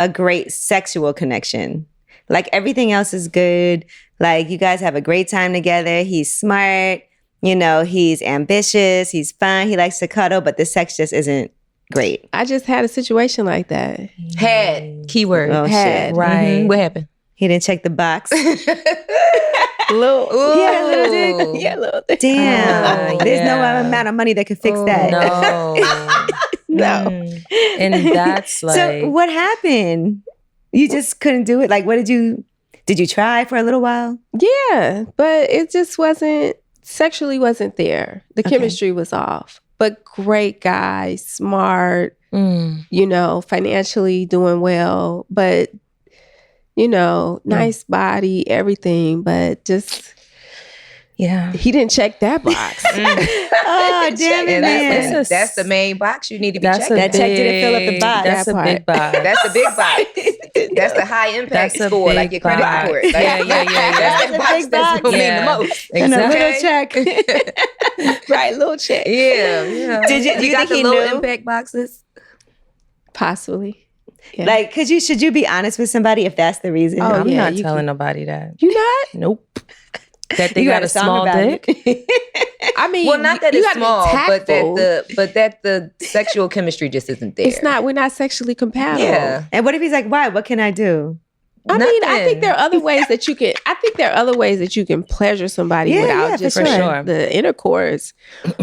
a great sexual connection? Like everything else is good. Like you guys have a great time together. He's smart. You know, he's ambitious. He's fun. He likes to cuddle, but the sex just isn't great. I just had a situation like that. Had keyword. Oh, Had. shit. Right. What happened? He didn't check the box. Little. Yeah, a little dick. Yeah, a little dick. Damn. There's no amount of money that could fix that. No. And that's like. So what happened? You just couldn't do it? Like, did you try for a little while? Yeah, but it just sexually wasn't there. The chemistry was off. But great guy, smart, you know, financially doing well, but, you know, nice body, everything, but just... Yeah. He didn't check that box. Oh, damn it, man. That's the main box you need to be checking. That check didn't fill up the box. That's a big box. That's the big box. That's the high impact score, like your credit report. Like, Yeah. That's the box that's going to mean the most. And a little check. Right, little check. Yeah. Did you got think the he low knew? impact boxes? Possibly. Yeah. Like, should you be honest with somebody if that's the reason? Oh, I'm yeah, not you telling nobody that. You not? Nope. That they You got a song small about dick. it. I mean, Well, not that you it's gotta be small, but tactful. that the sexual chemistry just isn't there. It's not. We're not sexually compatible. Yeah. And what if he's like, why? What can I do? I mean, I think Nothing. there are other ways that you can. I think there are other ways that you can pleasure somebody Yeah, without yeah, just for sure. the intercourse.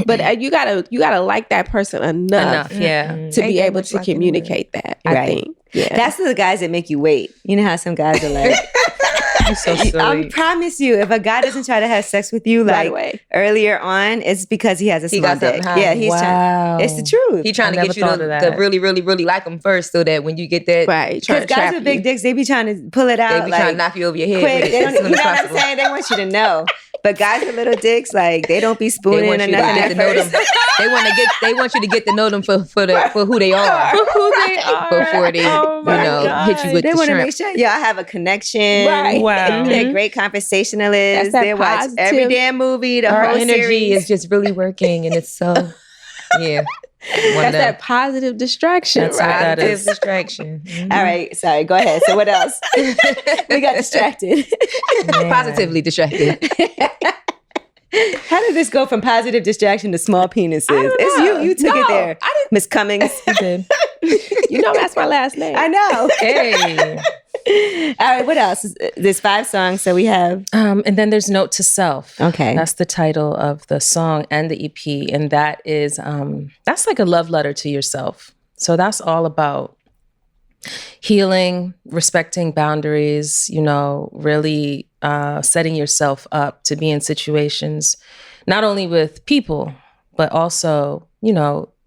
But you gotta like that person enough Yeah. to be Ain't that able much to like it communicate that. I Right. think. Yeah. That's the guys that make you wait. You know how some guys are like, You're so silly. I promise you, if a guy doesn't try to have sex with you Right like away. earlier on, it's because he has a He small got something dick. hiding. Yeah, he's trying. It's the truth. He trying I to never get you thought of to that. really, really, really like him first, so that when you get that, Right. Trying Because to guys trap with big you. dicks, they be trying to pull it they out be like trying to knock you over your head quick. with They it don't, as you soon know as what I'm possible. saying? They want you to know. But guys with little dicks, like they don't be They spooning want or you to nothing get at to know them. first. They want you to get to know them for who they are. Who they are. Before they, Oh my hit you with They the want to shrimp. make sure y'all have a connection. Right. Wow. They're great conversationalists. That's that They watch positive- every damn movie, the Our whole energy series. is just really working, and it's so yeah. That's that positive distraction. That's what right? that Positive is. distraction. All right, sorry. Go ahead. So what else? We got distracted. Positively distracted. How did this go from positive distraction to small penises? I don't It's know. you took it No, there, I Miss Cummings. Did. You know that's my last name. I know. Hey. All right, what else? There's 5 songs, so we have. And then there's Note to Self. Okay. That's the title of the song and the EP. And that is, that's like a love letter to yourself. So that's all about healing, respecting boundaries, really setting yourself up to be in situations, not only with people, but also,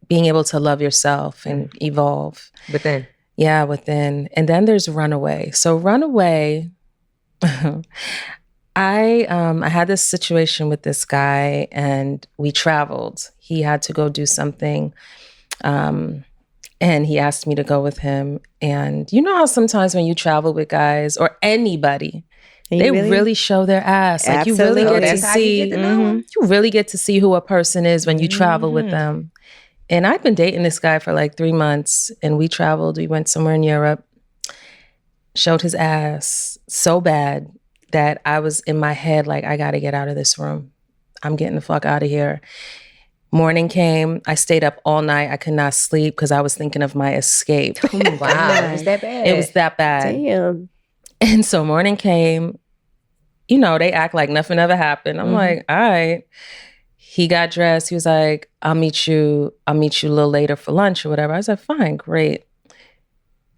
being able to love yourself and evolve. But then, Yeah, within. And then there's Runaway. So Runaway, I had this situation with this guy and we traveled. He had to go do something. And he asked me to go with him. And you know how sometimes when you travel with guys or anybody, they really show their ass. Like you really Absolutely. get to That's how you see, get to know 'em. you really get to see who a person is when you travel with them. And I've been dating this guy for like 3 months and we traveled. We went somewhere in Europe, showed his ass so bad that I was in my head like, I got to get out of this room. I'm getting the fuck out of here. Morning came. I stayed up all night. I could not sleep because I was thinking of my escape. wow, it was that bad. It was that bad. Damn. And so morning came, they act like nothing ever happened. I'm like, all right. He got dressed. He was like, I'll meet you a little later for lunch or whatever. I was like, fine, great.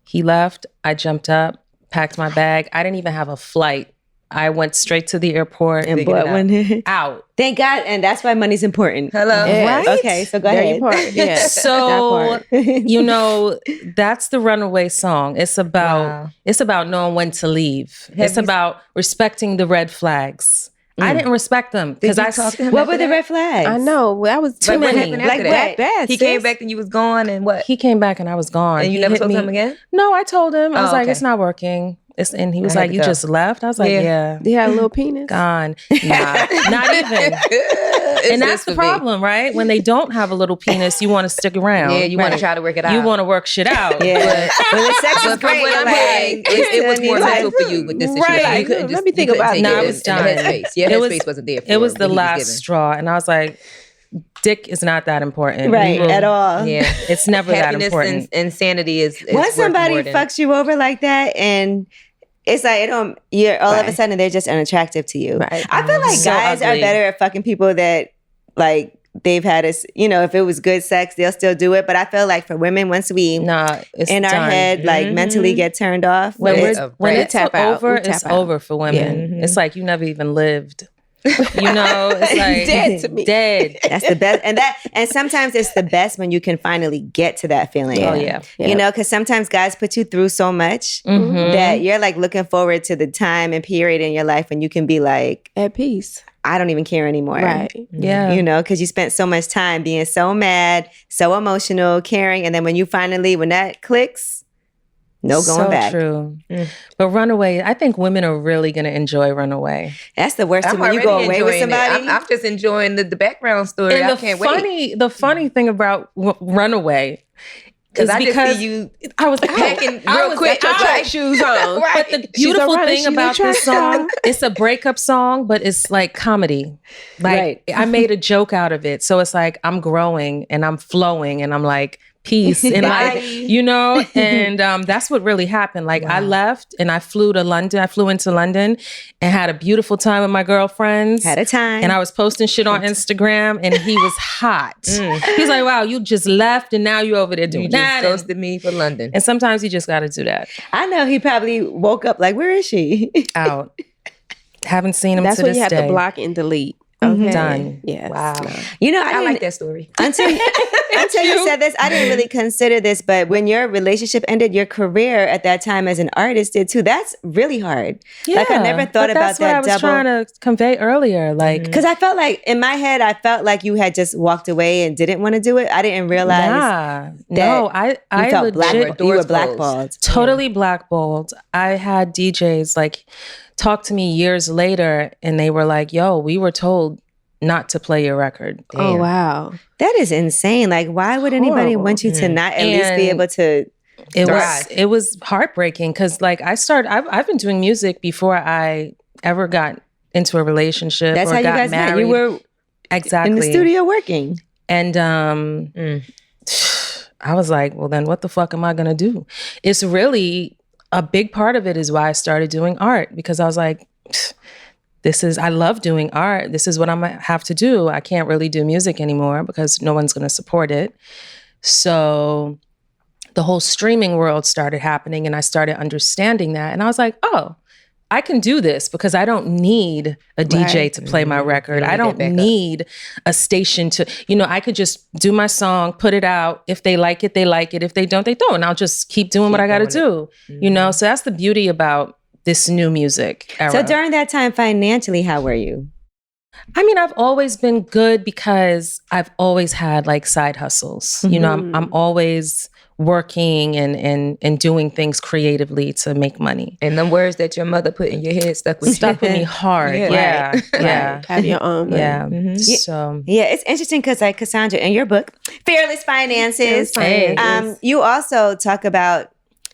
He left. I jumped up, packed my bag. I didn't even have a flight. I went straight to the airport And Figured it but when out. thank God, and that's why money's important. Hello. Yes. Right? Okay, so go There ahead. you part. Yeah. So, that's the Runaway song. It's about Wow. knowing when to leave. Have It's you- about respecting the red flags. I didn't respect them because Did you I talk to him What after were the that? red flags? I know. That was too Like, what many. happened after Like that? what? Bad, He sis. came back and you was gone, and what? He came back and I was gone. And you He never hit told me. him again? No, I told him. I was Oh, like, okay. it's not working. And he was I had like, to you go. just left? I was like, Yeah. yeah. He had a little penis. Gone. Nah, not even. And that's the problem, right? When they don't have a little penis, you want to stick around. Yeah, you want to try to work it out. You want to work shit out. Yeah. When the sex is But from great, what you're I'm like, hearing, it was more like, mental for you with this situation. Right. You couldn't Let just, me think you couldn't about take it. it No, I in was your done. headspace. Your It was- headspace wasn't there for It was the what he last given. straw. And I was like, dick is not that important. right, We will- at all. Yeah. It's never that Happiness important. and sanity is Once worth somebody more than- fucks you over like that and it's like you're all of a sudden they're just unattractive to you. Right. I feel like So guys ugly. are better at fucking people that like they've had us, if it was good sex, they'll still do it. But I feel like for women, once we Nah, it's in our done. head, like mentally get turned off. When It's we're a when wrap. it's Tap out. over, We tap it's out. over for women. It's like you never even lived. It's like Dead to me. Dead. That's the best. And sometimes it's the best when you can finally get to that feeling. Oh yeah. Because sometimes guys put you through so much Mhm. that you're like looking forward to the time and period in your life when you can be like, At peace. I don't even care anymore. Right. Yeah. Because you spent so much time being so mad, so emotional, caring. And then when that clicks, no going so back. True. But Runaway, I think women are really going to enjoy Runaway. That's the worst I'm thing when you already go away with enjoying it. somebody. I'm just enjoying the background story. And I can't wait. the funny thing about Runaway Because I just see you. I was packing real quick. Your track shoes on. Right. But the beautiful thing about this song, it's a breakup song, but it's like comedy. Like I made a joke out of it. So it's like I'm growing and I'm flowing and I'm like, peace in life, you know? And that's what really happened. Like I left and I flew to London. I flew into London and had a beautiful time with my girlfriends. Had a time. And I was posting shit on Instagram and he was hot. He's like, wow, you just left and now you're over there doing that. You just ghosted me for London. And sometimes you just got to do that. I know he probably woke up like, where is she? Out. Haven't seen him That's to when this you have day. to block and delete. Okay. Done. Yes. Wow. You know, I like that story. Until you said this, I didn't really consider this, but when your relationship ended, your career at that time as an artist did too. That's really hard. Yeah, like I never thought but about that's that what I was trying to convey earlier. Like, because I felt like in my head, I felt like you had just walked away and didn't want to do it. I didn't realize. No, I felt legit, you were blackballed. Totally blackballed. I had DJs like talk to me years later and they were like, yo, we were told not to play your record. Damn. Oh, wow. That is insane. Like, why would anybody want you to not at least be able to It was heartbreaking because like I've been doing music before I ever got into a relationship. That's or how you got guys met. married. You were exactly in the studio working. And I was like, well, then what the fuck am I going to do? It's really a big part of it is why I started doing art, because I was like, I love doing art. This is what I'm going to have to do. I can't really do music anymore because no one's going to support it. So the whole streaming world started happening and I started understanding that. And I was like, oh, I can do this because I don't need a DJ to play my record. I don't need a station to, I could just do my song, put it out. If they like it, they like it. If they don't, they don't. And I'll just keep doing what I got to do, So that's the beauty about this new music era. So during that time, financially, how were you? I mean, I've always been good because I've always had like side hustles. I'm always working and doing things creatively to make money. And the words that your mother put in your head stuck with me hard. Yeah. Right. Have your own. Yeah. So it's interesting because like Cassandra, in your book, Fearless Finances, you also talk about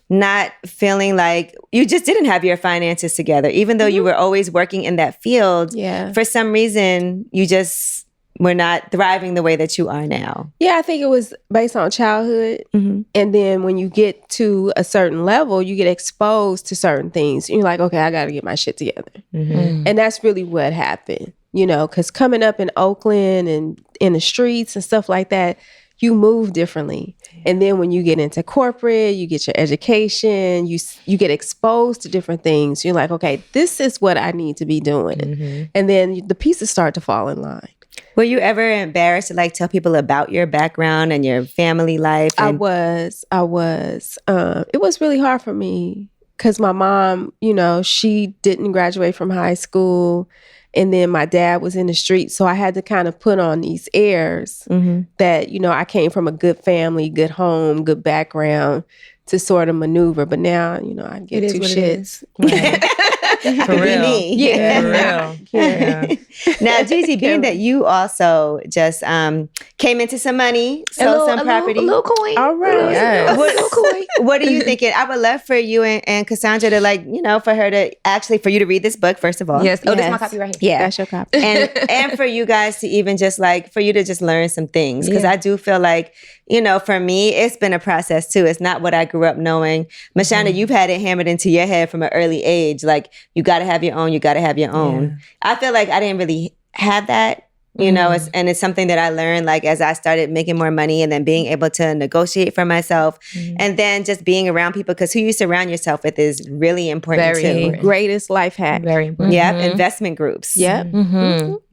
not feeling like you just didn't have your finances together, even though you were always working in that field. Yeah. For some reason, you just were not thriving the way that you are now. Yeah, I think it was based on childhood. And then when you get to a certain level, you get exposed to certain things. You're like, okay, I got to get my shit together. And that's really what happened, because coming up in Oakland and in the streets and stuff like that, you move differently. And then when you get into corporate, you get your education, you get exposed to different things. You're like, okay, this is what I need to be doing. And then the pieces start to fall in line. Were you ever embarrassed to like tell people about your background and your family life? I was. It was really hard for me because my mom, she didn't graduate from high school. And then my dad was in the street. So I had to kind of put on these airs that, I came from a good family, good home, good background to sort of maneuver. But now, I get two shits. For real. Yeah. For real. Yeah. Now, Gigi, being that you also just came into some money, sold some property. A little coin. All right. Yes. What are you thinking? I would love for you and Cassandra to for you to read this book, first of all. Yes. Oh, this is my copy right here. Yeah. That's your copy. And for you guys to even just for you to just learn some things. Because I do feel like, for me, it's been a process too. It's not what I grew up knowing. Mashonda, you've had it hammered into your head from an early age. Like, you got to have your own. You got to have your own. Yeah. I feel like I didn't really have that. It's something that I learned like as I started making more money and then being able to negotiate for myself and then just being around people, because who you surround yourself with is really important too. Greatest life hack. Very important. Yeah, investment groups. Yeah.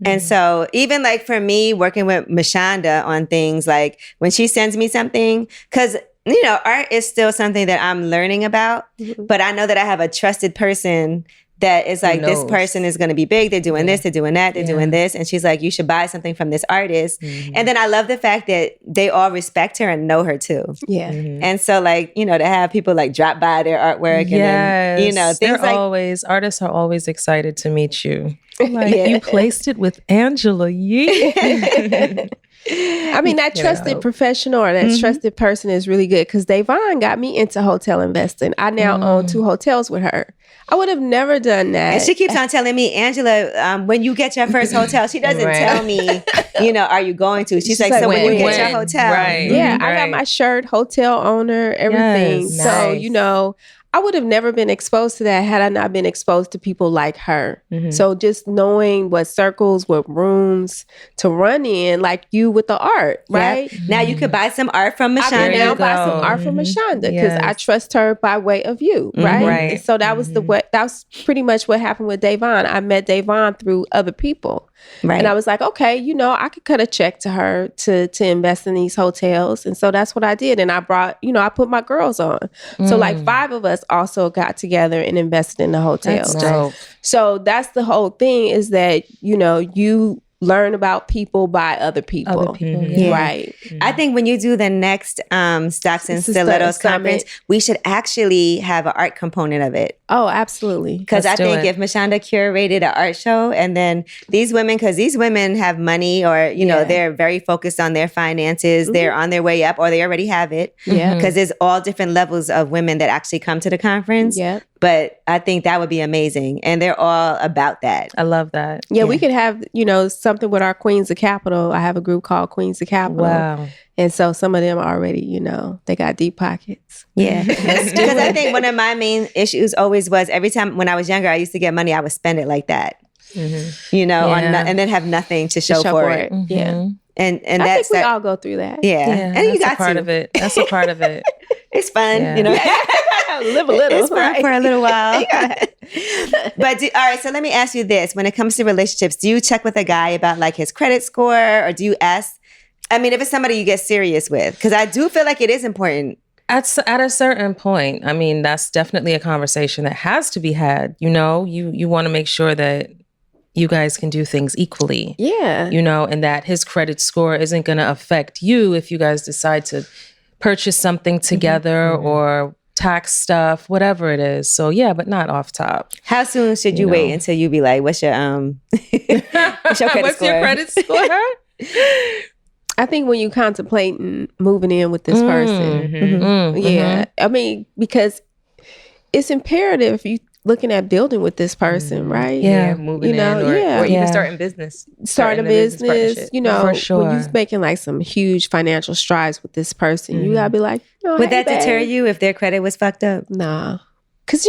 And so even like for me working with Mashonda on things like when she sends me something, because art is still something that I'm learning about, but I know that I have a trusted person that is like, this person is going to be big. They're doing this, they're doing that, they're doing this. And she's like, you should buy something from this artist. And then I love the fact that they all respect her and know her too. Yeah. And so like, to have people like drop by their artwork and then, things like artists are always excited to meet you. Like, you placed it with Angela Yee. I mean, that trusted professional or that trusted person is really good because Davon got me into hotel investing. I now own 2 hotels with her. I would have never done that. And she keeps on telling me, Angela, when you get your first hotel, she doesn't tell me, are you going to? She's like, so when you get your hotel. Right. Yeah, I got my shirt, hotel owner, everything. Yes. So, Nice. I would have never been exposed to that had I not been exposed to people like her. So just knowing what circles, what rooms to run in, like you with the art, right? Yep. Now you could buy some art from I Mashonda. can now buy some art from Mashonda because I trust her by way of you, right? Right. And so that was that's pretty much what happened with Davon. I met Davon through other people. Right. And I was like, okay, I could cut a check to her to invest in these hotels. And so that's what I did. And I brought, I put my girls on. So like 5 of us also got together and invested in the hotels. That's dope. So that's the whole thing is that, you learn about people by other people. Yeah. Right. I think when you do the next Stocks and Stilettos conference, we should actually have an art component of it. Oh, absolutely. Because I think if Mashonda curated an art show and then these women have money or, they're very focused on their finances, they're on their way up or they already have it. Yeah. Because there's all different levels of women that actually come to the conference. Yeah. But I think that would be amazing. And they're all about that. I love that. Yeah, we could have, something with our Queens of Capital. I have a group called Queens of Capital. Wow. And so some of them already, they got deep pockets. Yeah. Because I think one of my main issues always was every time when I was younger, I used to get money, I would spend it like that. And then have nothing to show for it. Yeah. And I that's think we all go through that. Yeah. And you got a part of it. That's a part of it. It's fun, Live a little. It's fun for a little while. But all right, so let me ask you this. When it comes to relationships, do you check with a guy about like his credit score or do you ask? I mean, if it's somebody you get serious with, because I do feel like it is important. At a certain point, I mean, that's definitely a conversation that has to be had. You want to make sure that you guys can do things equally. Yeah. And that his credit score isn't going to affect you if you guys decide to purchase something together or tax stuff, whatever it is. So yeah, but not off top. How soon should you wait until you be like, what's your what's your credit score? Your credit score? I think when you contemplating moving in with this person, I mean, because it's imperative if you looking at building with this person, right? Yeah, moving in or even starting business. Start a business, For sure. when you're making like some huge financial strides with this person, you gotta be like, would that deter you if their credit was fucked up? Nah. Cause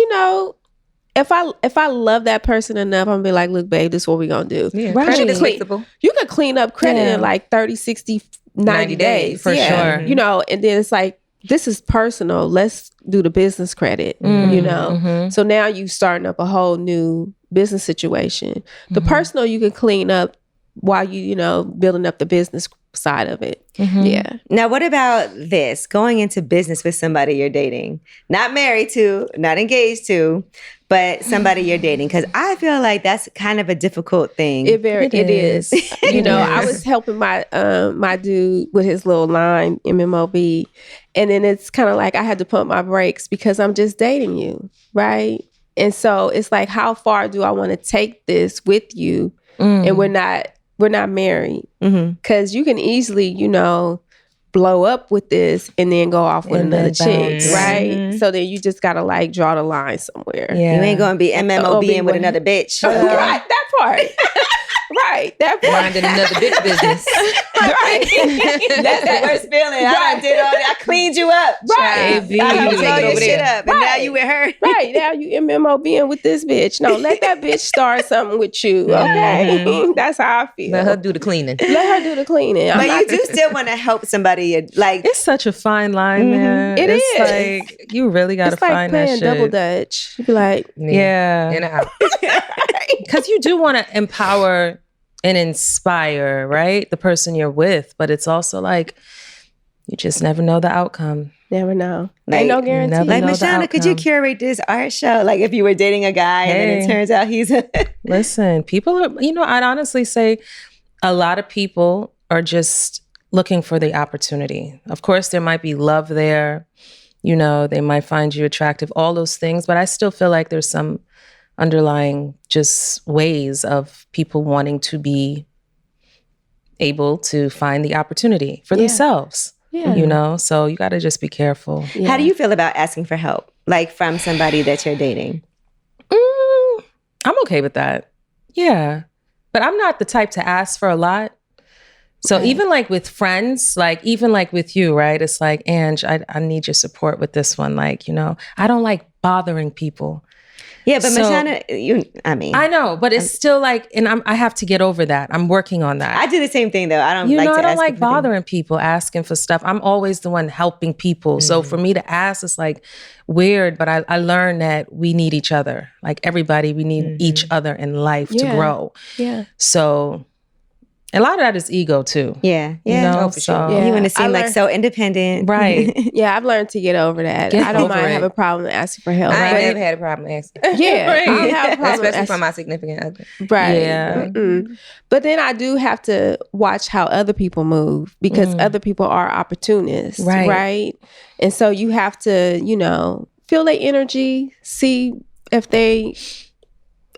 if I love that person enough, I'm gonna be like, look, babe, this is what we gonna do. Yeah. Credit is flexible. You can clean up credit in like 30, 60, 90 days. For sure. And then it's like, this is personal. Let's do the business credit, So now you starting up a whole new business situation. The personal you can clean up while you, building up the business side of it. Yeah. Now, what about this? Going into business with somebody you're dating, not married to, not engaged to, but somebody you're dating. Because I feel like that's kind of a difficult thing. It is. I was helping my my dude with his little line, MMOB. And then it's kind of like I had to pump my brakes because I'm just dating you, right? And so it's like, how far do I want to take this with you? And we're not married. Because you can easily, blow up with this and then go off with another chick, right? So then you just gotta like draw the line somewhere. Yeah. You ain't gonna be MMOBing with another bitch. Right, that part. Right, that part. Minding another bitch business. Right. That's the worst feeling. I did all that. I cleaned you up. Right. I cleaned all your shit up. And now you with her. Right. Now you MMOBing with this bitch. No, let that bitch start something with you. Okay. That's how I feel. Let her do the cleaning. Let her do the cleaning. But you do still want to help somebody. Like, it's such a fine line, man. It is. Like, you really got to find that shit. It's like playing double dutch. You be like, yeah. In and out. Because you do want to empower and inspire, right? The person you're with. But it's also like, you just never know the outcome. Never know. Like, ain't no guarantee. Like, Mashonda, could you curate this art show? Like, if you were dating a guy and then it turns out he's a... Listen, people are, I'd honestly say a lot of people are just looking for the opportunity. Of course, there might be love there. They might find you attractive, all those things. But I still feel like there's some underlying just ways of people wanting to be able to find the opportunity for themselves. Yeah. You know, so you got to just be careful. Yeah. How do you feel about asking for help, like from somebody that you're dating? I'm okay with that. Yeah. But I'm not the type to ask for a lot. So even like with friends, like even like with you, right? It's like, Ange, I need your support with this one. Like, you know, I don't like bothering people. Yeah, but So- Mashonda, I know, but it's still like, and I have to get over that. I'm working on that. I do the same thing though. I don't You like know, to I don't ask like people things. bothering people, asking for stuff. I'm always the one helping people. So for me to ask, it's like weird, but I learned that we need each other. Like everybody, we need each other in life to grow. Yeah. So a lot of that is ego too. Yeah, You yeah. know, for so sure. Yeah. You want to seem I like learned- so independent. right. Yeah, I've learned to get over that. Get I don't over mind it. having a problem asking for help. I ain't But never had a problem asking. yeah, I don't have a problem Especially asking. from my significant other. Right. Yeah. Mm-mm. But then I do have to watch how other people move because other people are opportunists. Right. Right. And so you have to, you know, feel their energy, see if they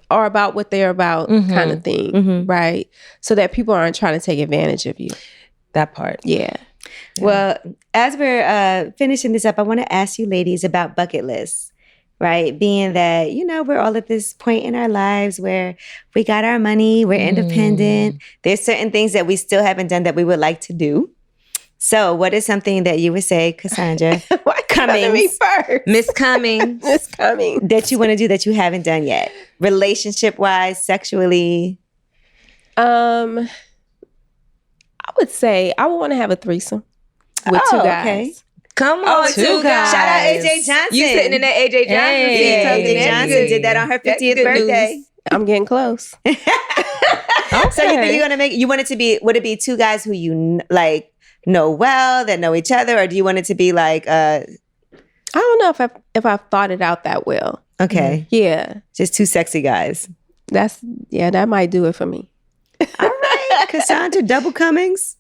are about what they're about kind of thing. Right. So that people aren't trying to take advantage of you. That part. Yeah. Well, as we're finishing this up, I want to ask you ladies about bucket lists, right? Being that, you know, we're all at this point in our lives where we got our money, we're independent. There's certain things that we still haven't done that we would like to do. So what is something that you would say, Cassandra, Why coming me first? Miss Cummings. Miss Cummings. that you want to do that you haven't done yet? Relationship-wise, sexually? I would say I would want to have a threesome with two guys. okay. Come on, two guys. Shout out AJ Johnson. You sitting in that AJ Johnson Hey. seat. Yeah, Hey. AJ Johnson did that on her That's 50th good birthday. news. I'm getting close. So you think you're gonna you want it to be? Would it be two guys who you like know well, that know each other, or do you want it to be like? I don't know if I've thought it out that well. Okay, Yeah, just two sexy guys. that might do it for me. All right, Cassandra, double Cummings.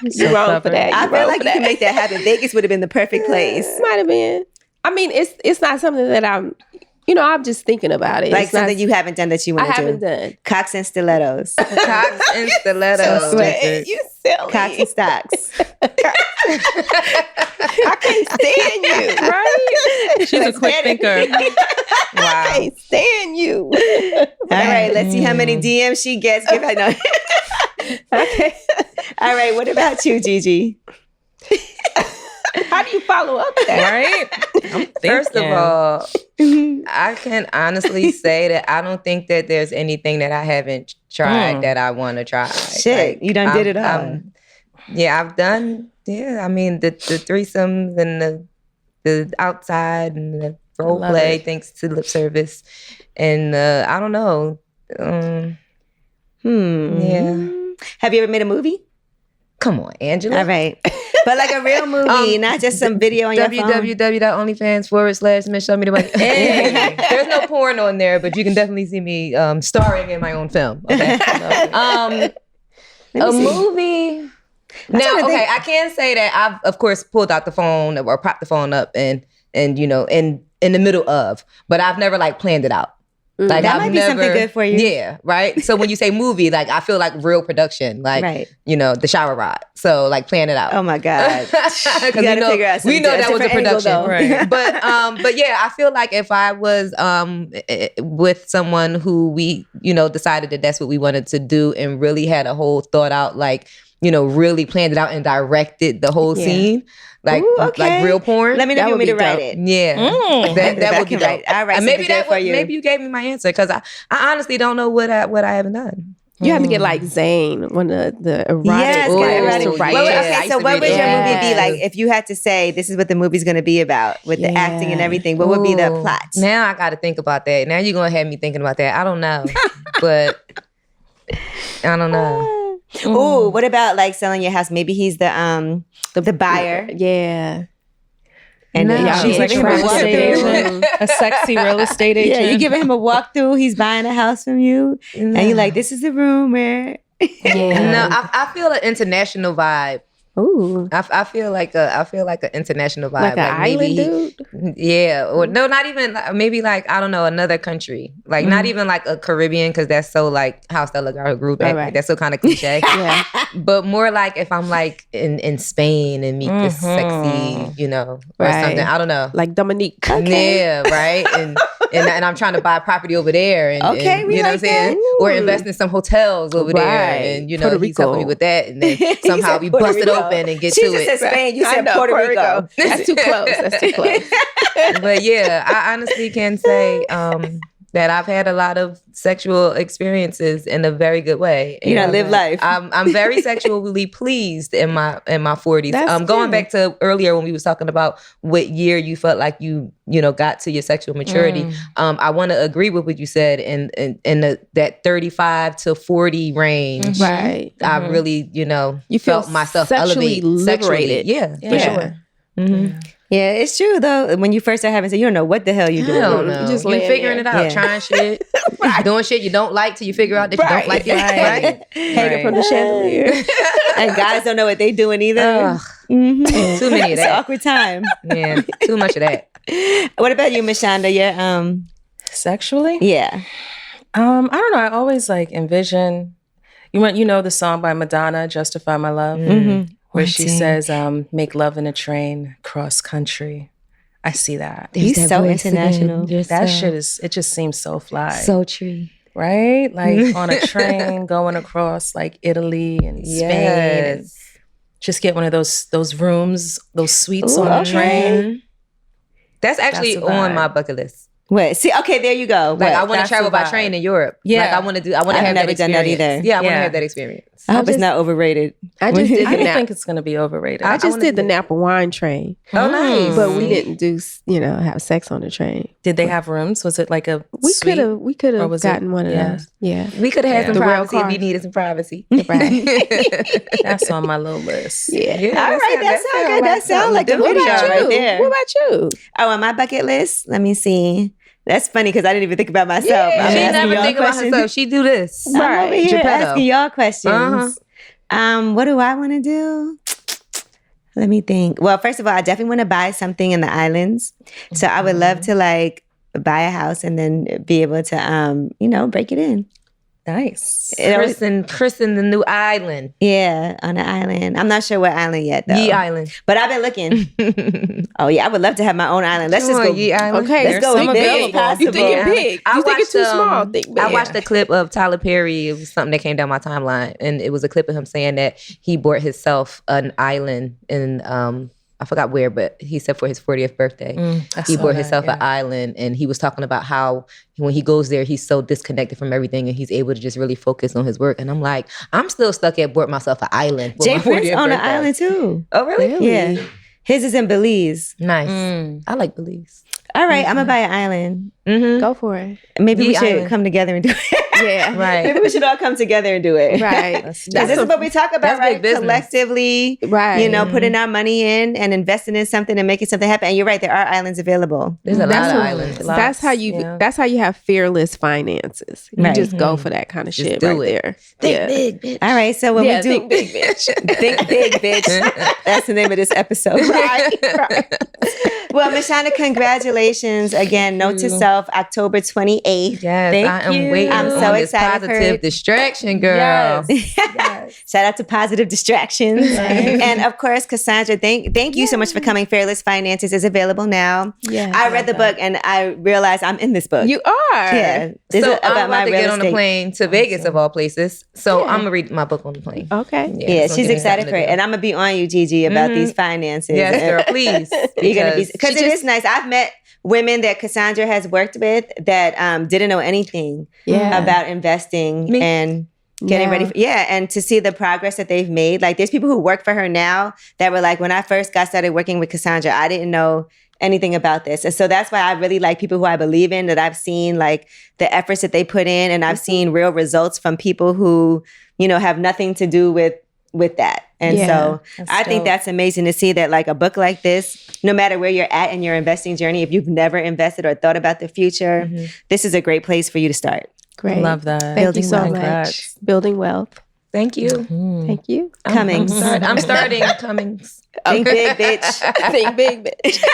You're wrong for that. I You're feel wrong like for you can that. make that happen. Vegas would have been the perfect place. Might have been. I mean, it's not something that I'm just thinking about it. Like It's not- something you haven't done that you I want to haven't do. done. Cocks and stilettos. Cox and stilettos. Stupid. You silly. Cocks and stocks. I can't stand you. Right? She's a quick thinker. I can't stand you. All right, let's see how many DMs she gets. Give her no. Okay. All right, what about you, Gigi? How do you follow up that? Right? I'm First of thinking. all, I can honestly say that I don't think that there's anything that I haven't tried that I want to try. Shit, you done did it all. Yeah, I've done. Yeah, I mean the threesomes and the outside and the role love play, it. thanks to lip service, and I don't know. Yeah, Have you ever made a movie? come on, Angela. All right. But like a real movie, not just some video on your phone. www.onlyfans/Miss Show Me the Money. Hey, there's no porn on there, but you can definitely see me starring in my own film. Okay. A movie. Now, okay, I can say that I've of course pulled out the phone or propped the phone up and you know in the middle of, but I've never like planned it out. Like That I've might be never, something good for you. Yeah, right. So when you say movie, like I feel like real production, like Right. you know the shower rod. So like plan it out. Oh my God. Because You gotta figure out we know a that was a different angle, production, though. Right. but yeah, I feel like if I was with someone who we decided that that's what we wanted to do and really had a whole thought out, like really planned it out and directed the whole scene, like Ooh, okay. like real porn. Let me know if you want me to write dope. it. Yeah, that would be dope. I'll write And maybe something good for you. maybe you gave me my answer because I honestly don't know what I haven't done. You have to get like Zane, one of the erotic Yes, guys get erotic. to write Well, it. I okay, used so to what read would it. your movie be Yes. like if you had to say this is what the movie's going to be about with the acting and everything? What would be the Ooh. plot? Now I got to think about that. Now you're gonna have me thinking about that. I don't know, but I don't know. Ooh, what about like selling your house? Maybe he's the buyer. Yeah. And then No. y'all She's like giving a him real a estate walkthrough. agent, a sexy real estate agent. Yeah, you giving him a walkthrough. He's buying a house from you, and you're like, "This is the room where." Yeah. No, I feel an international vibe Ooh. I feel like an international vibe. Like an island dude? Yeah. Or no, not even, maybe like, I don't know, another country. Like not even like a Caribbean, because that's so like how Stella got her group. Right. That's so kind of cliche. Yeah. But more like if I'm like in Spain and meet this sexy, you know, or something. I don't know. Like Dominique. Okay. Yeah, right. And I'm trying to buy property over there, and, okay, and you know what I'm saying, or invest in some hotels over there, and you know he's helping me with that, and then somehow we bust it open and get to it. She just said Spain, you said Puerto Rico. That's too close. That's too close. But yeah, I honestly can say that I've had a lot of sexual experiences in a very good way. You know, live life. I'm very sexually pleased in my 40s. That's going back to earlier when we was talking about what year you felt like you know got to your sexual maturity. I want to agree with what you said in that 35 to 40 range. Right. I really, you feel felt myself sexually elevate liberated. Yeah, for sure. Mm-hmm. Yeah, it's true though. When you first start having sex, you don't know what the hell you're doing. I don't know. You just you figuring it out, trying shit, doing shit you don't like till you figure out that you don't like it. Right? Hanging from the chandelier. And guys don't know what they doing either. Too many of It's an that. awkward time. Yeah, too much of that. What about you, Mashonda? You're Sexually? yeah. I don't know. I always like envision. You know the song by Madonna, "Justify My Love," where she says, "Make love in a train cross country." I see that. He's so international. That shit is. It just seems so fly. So true. Right? Like on a train going across like Italy and Spain. And just get one of those rooms, those suites on the train. That's actually That's a vibe. on my bucket list. Wait, see, okay, there you go. Like I want to That's travel the by vibe. train in Europe. Yeah. Like I want to have never that experience. done that either. Yeah, I want to Yeah. have that experience. I hope it's not overrated. I just did I the don't think it's going to be overrated. I just did the Napa wine train. Oh, nice. But we didn't do, have sex on the train. Did they have rooms? Was it like a We suite? could Or have was it- gotten one of yeah. those. Yeah. We could have had some The rail privacy if we cars. needed some privacy. Right. That's on my little list. Yeah. All right, that sounds good. That sounds like a What video about right you? there. What about you? Oh, on my bucket list, let me see. That's funny because I didn't even think about myself. Yeah. I'm She asking never y'all think about questions. herself. She do this. I'm over here Geppetto. asking y'all questions. Uh-huh. What do I want to do? Let me think. Well, first of all, I definitely want to buy something in the islands. So I would love to like buy a house and then be able to, break it in. Nice. Christen the new island. Yeah, on an island. I'm not sure what island yet, though. Yee Island. But I've been looking. Oh, yeah, I would love to have my own island. Let's just go. Yee Island. Okay, Let's go some big as available. possible. You think it big. I You think it's too watched, small. Think big. I watched a clip of Tyler Perry. It was something that came down my timeline, and it was a clip of him saying that he bought himself an island in I forgot where, but he said for his 40th birthday, he bought himself an island, and he was talking about how when he goes there, he's so disconnected from everything, and he's able to just really focus on his work. And I'm like, I'm still stuck at bought myself an island. Jay Prince on an island too. Oh, really? Yeah. His is in Belize. Nice. I like Belize. All right, I'm going to buy an island. Go for it. Maybe we Yee should Island. come together and do it. Yeah. Right. Maybe we should all come together and do it. Right. This is what we talk about, that's right? big business. Collectively, Right. putting our money in and investing in something and making something happen. And you're right, there are islands available. There's a lot That's of what- islands. That's how you. Yeah. That's how you have fearless finances. You Right. just go for that kind of Just shit do right it. there. Think big, bitch. All right, so when Yeah, we do think big, bitch. Think big, bitch. That's the name of this episode. Right. Well, Mashonda, congratulations again. Note to self, October 28th. Yes, Thank I am you. waiting I'm so on this excited for positive it. distraction, girl. Shout out to Positive Distractions. And of course, Cassandra, thank you so much for coming. Fearless Finances is available now. Yeah. I read the book and I realized I'm in this book. You are. Yeah. This So is I'm about to real get on the estate. plane to Vegas of all places. So I'm gonna read my book on the plane. Okay. Yeah, it's gonna she's give me excited something for to it. do. And I'm going to be on you, Gigi, about these finances. Yes, girl, please. Because it is nice. I've met women that Cassandra has worked with that didn't know anything about investing and getting ready for, and to see the progress that they've made. Like there's people who work for her now that were like, when I first got started working with Cassandra, I didn't know anything about this. And so that's why I really like people who I believe in, that I've seen like the efforts that they put in, and I've seen real results from people who, have nothing to do with that. And so I think that's amazing to see that like a book like this, no matter where you're at in your investing journey, if you've never invested or thought about the future, this is a great place for you to start. Great. I love that. Thank you so Congrats. much. Building wealth. Thank you. Thank you. Cummings. I'm starting Cummings. Think big, bitch. Think big, bitch.